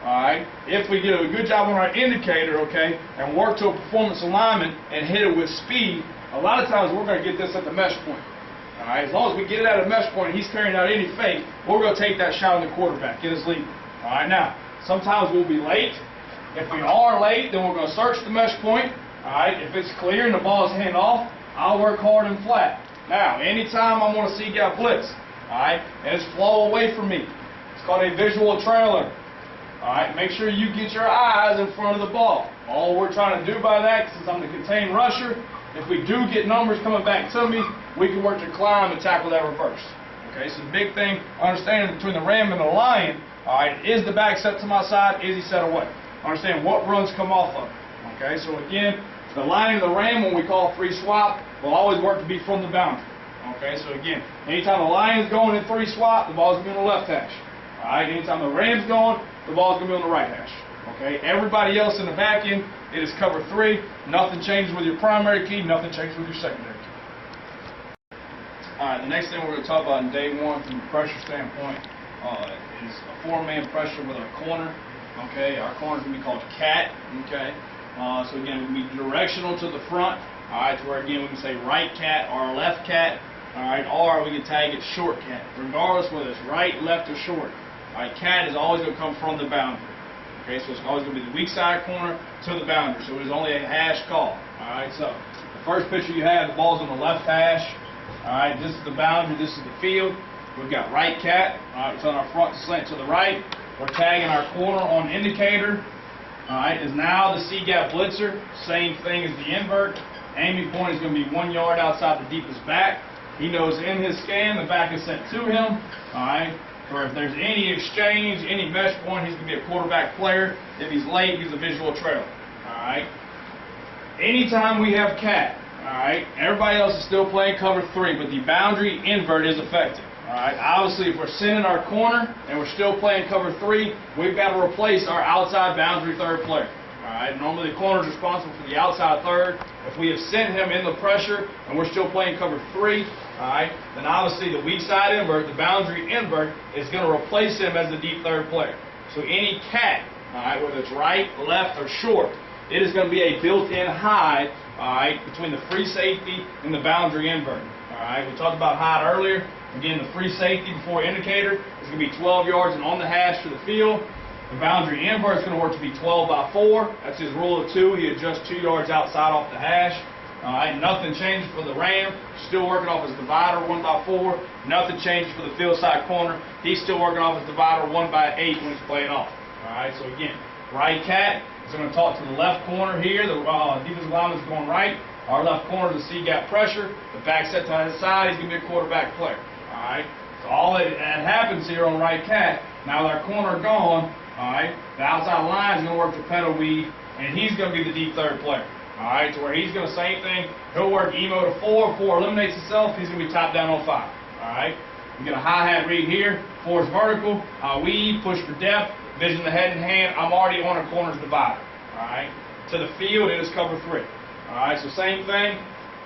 S1: All right, if we do a good job on our indicator, okay, and work to a performance alignment and hit it with speed, a lot of times we're going to get this at the mesh point. All right, as long as we get it at a mesh point and he's carrying out any fake, we're going to take that shot on the quarterback, get us lead. All right, now, sometimes we'll be late. If we are late, then we're going to search the mesh point. All right, if it's clear and the ball is hand off, I'll work hard and flat. Now, anytime I'm on a C-gap blitz, all right, and it's flow away from me, it's called a visual trailer. All right, make sure you get your eyes in front of the ball. All we're trying to do by that, since I'm the contained rusher, if we do get numbers coming back to me, we can work to climb and tackle that reverse. Okay, so the big thing, understanding between the ram and the lion, all right, is the back set to my side, is he set away? Understand what runs come off of it. Okay, so again, the lion and the ram, when we call free swap, will always work to be from the boundary. Okay, so again, anytime the lion's going in 3 swap, the ball's going to be on the left hash. All right, anytime the ram's going, the ball's going to be on the right hash. Okay, everybody else in the back end, it is cover 3. Nothing changes with your primary key, nothing changes with your secondary key. All right, the next thing we're going to talk about in day 1 from a pressure standpoint is a 4-man pressure with our corner. Okay, our corner is going to be called cat. Okay, so again, we're going to be directional to the front. All right, to where again we can say right cat or left cat. All right, or we can tag it short cat, regardless whether it's right, left, or short. All right, cat is always going to come from the boundary. Okay, so it's always going to be the weak side corner to the boundary. So it is only a hash call. All right, so the first picture you have, the ball's on the left hash. All right, this is the boundary, this is the field. We've got right cat. All right, it's on our front slant to the right. We're tagging our corner on indicator. All right, is now the C-gap blitzer. Same thing as the invert. Aiming point is going to be 1 yard outside the deepest back. He knows in his scan the back is sent to him. All right. Or if there's any exchange, any mesh point, he's going to be a quarterback player. If he's late, he's a visual trailer. All right. Anytime we have cat, all right, everybody else is still playing cover 3, but the boundary invert is effective. All right. Obviously, if we're sending our corner and we're still playing cover 3, we've got to replace our outside boundary third player. All right. Normally, the corner is responsible for the outside third. If we have sent him in the pressure and we're still playing cover 3, all right, then obviously the weak side invert, the boundary invert, is going to replace him as the deep third player. So any cat, all right, whether it's right, left, or short, it is going to be a built-in hide, all right, between the free safety and the boundary invert. All right, we talked about hide earlier. Again, the free safety before indicator is going to be 12 yards and on the hash to the field. The boundary invert is going to work to be 12 by 4. That's his rule of 2. He adjusts 2 yards outside off the hash. All right, nothing changes for the ram. Still working off his divider 1 by 4. Nothing changes for the field side corner. He's still working off his divider 1 by 8 when he's playing off. All right, so again, right cat is going to talk to the left corner here. The defensive lineman is going right. Our left corner is the C-gap pressure. The back set to his side. He's going to be a quarterback player. All right, so all that happens here on right cat. Now with our corner gone, all right, the outside line is going to work to pedal weave, and he's going to be the deep third player. All right, to where he's going to same thing. He'll work emo to 4. 4 eliminates itself. He's going to be top down on 5. All right, we get a hi-hat read here. 4 is vertical. Weave, push for depth, vision the head and hand. I'm already on a corner's divider. All right, to the field, it is cover 3. All right, so same thing.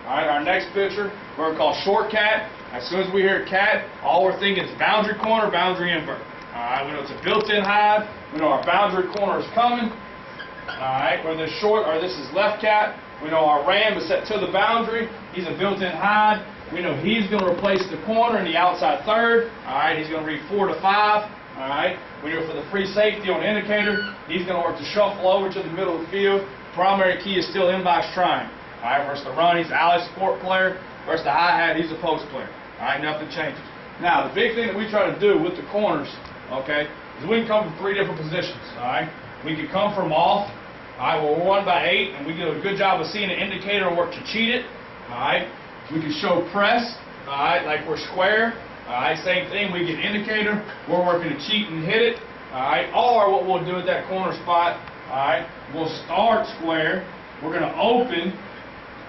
S1: All right, our next picture, we're going to call short cat. As soon as we hear cat, all we're thinking is boundary corner, boundary invert. All right, we know it's a built-in hide. We know our boundary corner is coming. Alright, whether it's short or this is left cat, we know our ram is set to the boundary. He's a built-in hide. We know he's going to replace the corner in the outside third. Alright, he's going to read 4 to 5. Alright, we know for the free safety on the indicator, he's going to work to shuffle over to the middle of the field. Primary key is still inbox trying. Alright, versus the run, he's an alley support player. Versus the hi-hat, he's a post player. Alright, nothing changes. Now, the big thing that we try to do with the corners, okay, is we can come from 3 different positions. Alright. We can come from off, all right, we're 1 by 8, and we do a good job of seeing an indicator and work to cheat it, all right. We can show press, all right, like we're square, all right, same thing, we get indicator, we're working to cheat and hit it, all right. Or what we'll do at that corner spot, all right, we'll start square, we're going to open,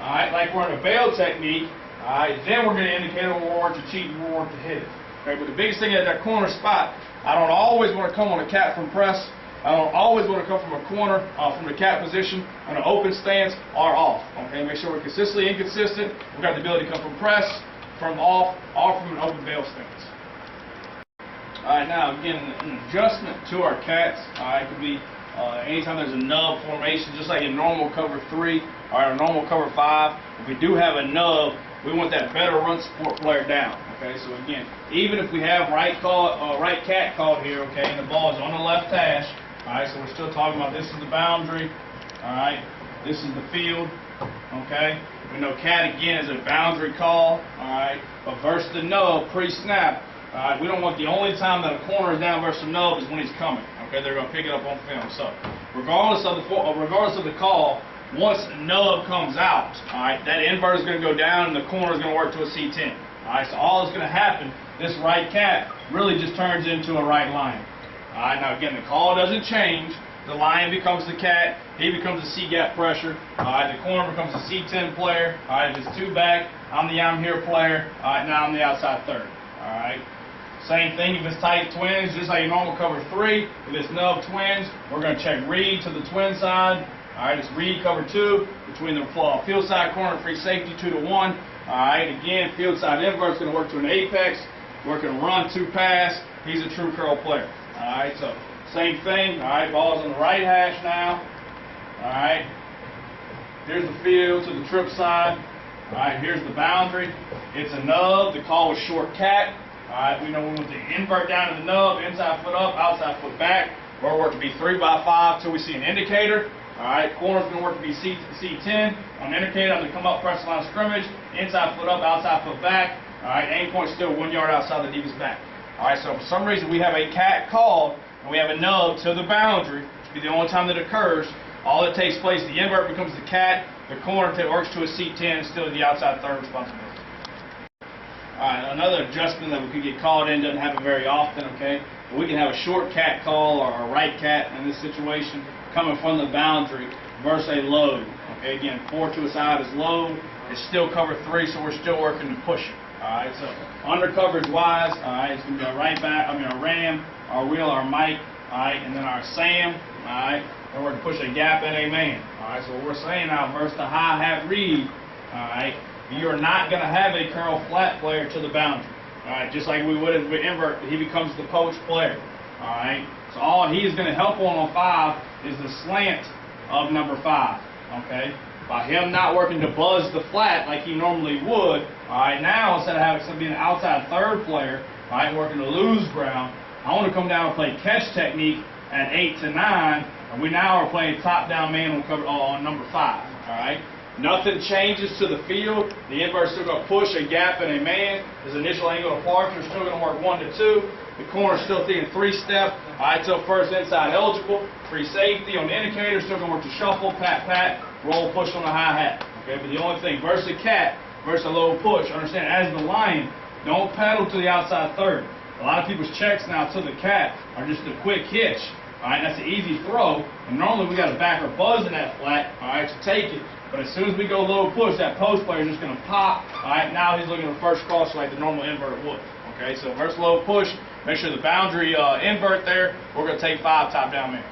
S1: all right, like we're in a bail technique, all right, then we're going to indicate we'll work to cheat and we'll work to hit it. Okay, but the biggest thing at that corner spot, I don't always want to come on a cat from press. I don't always want to come from a corner, from the cat position, on an open stance, or off. Okay, make sure we're consistently inconsistent. We've got the ability to come from press, from off, or from an open bail stance. All right, now again, an adjustment to our cats. It could be anytime there's a nub formation, just like in normal cover 3 or a normal cover 5. If we do have a nub, we want that better run support player down. Okay, so again, even if we have right cat called here, okay, and the ball is on the left hash. All right, so we're still talking about this is the boundary, all right, this is the field, okay. We know cat, again, is a boundary call, all right, but versus the nub, pre-snap, all right, we don't want the only time that a corner is down versus the nub is when he's coming, okay, they're going to pick it up on film. So regardless of the call, once the nub comes out, all right, that invert is going to go down and the corner is going to work to a C10. All right, so all that's going to happen, this right cat really just turns into a right lion. All right, now again, the call doesn't change. The lion becomes the cat. He becomes the C-gap pressure. All right, the corner becomes a C10 player. All right, if it's 2 back, I'm the I'm here player. All right, now I'm the outside third. All right, same thing if it's tight twins, just like your normal cover 3. If it's nub twins, we're going to check read to the twin side. All right, it's read cover 2 between the field side corner and free safety 2 to 1. All right, again, field side invert is going to work to an apex. Working run 2 pass. He's a true curl player. All right, so same thing. All right, ball's on the right hash now. All right, here's the field to the trip side. All right, here's the boundary. It's a nub. The call was short cat. All right, we know we want the invert down to the nub, inside foot up, outside foot back. We're working to be 3 by 5 till we see an indicator. All right, corner's going to work to be C10. On the indicator, I'm going to come up, press the line of scrimmage, inside foot up, outside foot back. All right, aim point still 1 yard outside the deepest back. All right, so for some reason we have a cat called and we have a nub to the boundary, which would be the only time that occurs. All that takes place, the invert becomes the cat, the corner works to a C10, and still the outside third responsibility. All right, another adjustment that we could get called in, doesn't happen very often, okay? But we can have a short cat call or a right cat in this situation coming from the boundary versus a low. Okay, again, 4 to a side is low. It's still cover 3, so we're still working to push it. All right, so under coverage wise, all right, it's going to be a right back, our ram, our wheel, our mic, all right, and then our Sam, all right, and we're going to push a gap and a man. All right, so what we're saying now versus the hi-hat read, all right, you're not going to have a curl flat player to the boundary. All right, just like we would with invert, he becomes the poach player. All right, so all he is going to help on 5 is the slant of number 5. Okay, by him not working to buzz the flat like he normally would. All right, now instead of having somebody an outside third player, all right, working to lose ground, I want to come down and play catch technique at 8 to 9, and we now are playing top down man on number 5. All right. Nothing changes to the field. The invert's still going to push a gap and a man. His initial angle of departure is still going to work 1 to 2. The corner's still thinking 3-step. All right, till first inside eligible. Free safety on the indicator. Still going to work to shuffle, pat, pat, roll, push on the hi-hat. Okay, but the only thing versus a cat, versus a low push, understand as the lion, don't pedal to the outside third. A lot of people's checks now to the cat are just a quick hitch. All right, that's an easy throw. And normally we got a backer buzz in that flat, all right, to take it. But as soon as we go low push, that post player is just going to pop. All right, now he's looking at the first cross like the normal inverter would. Okay, so versus low push, make sure the boundary invert there. We're going to take 5 top down man.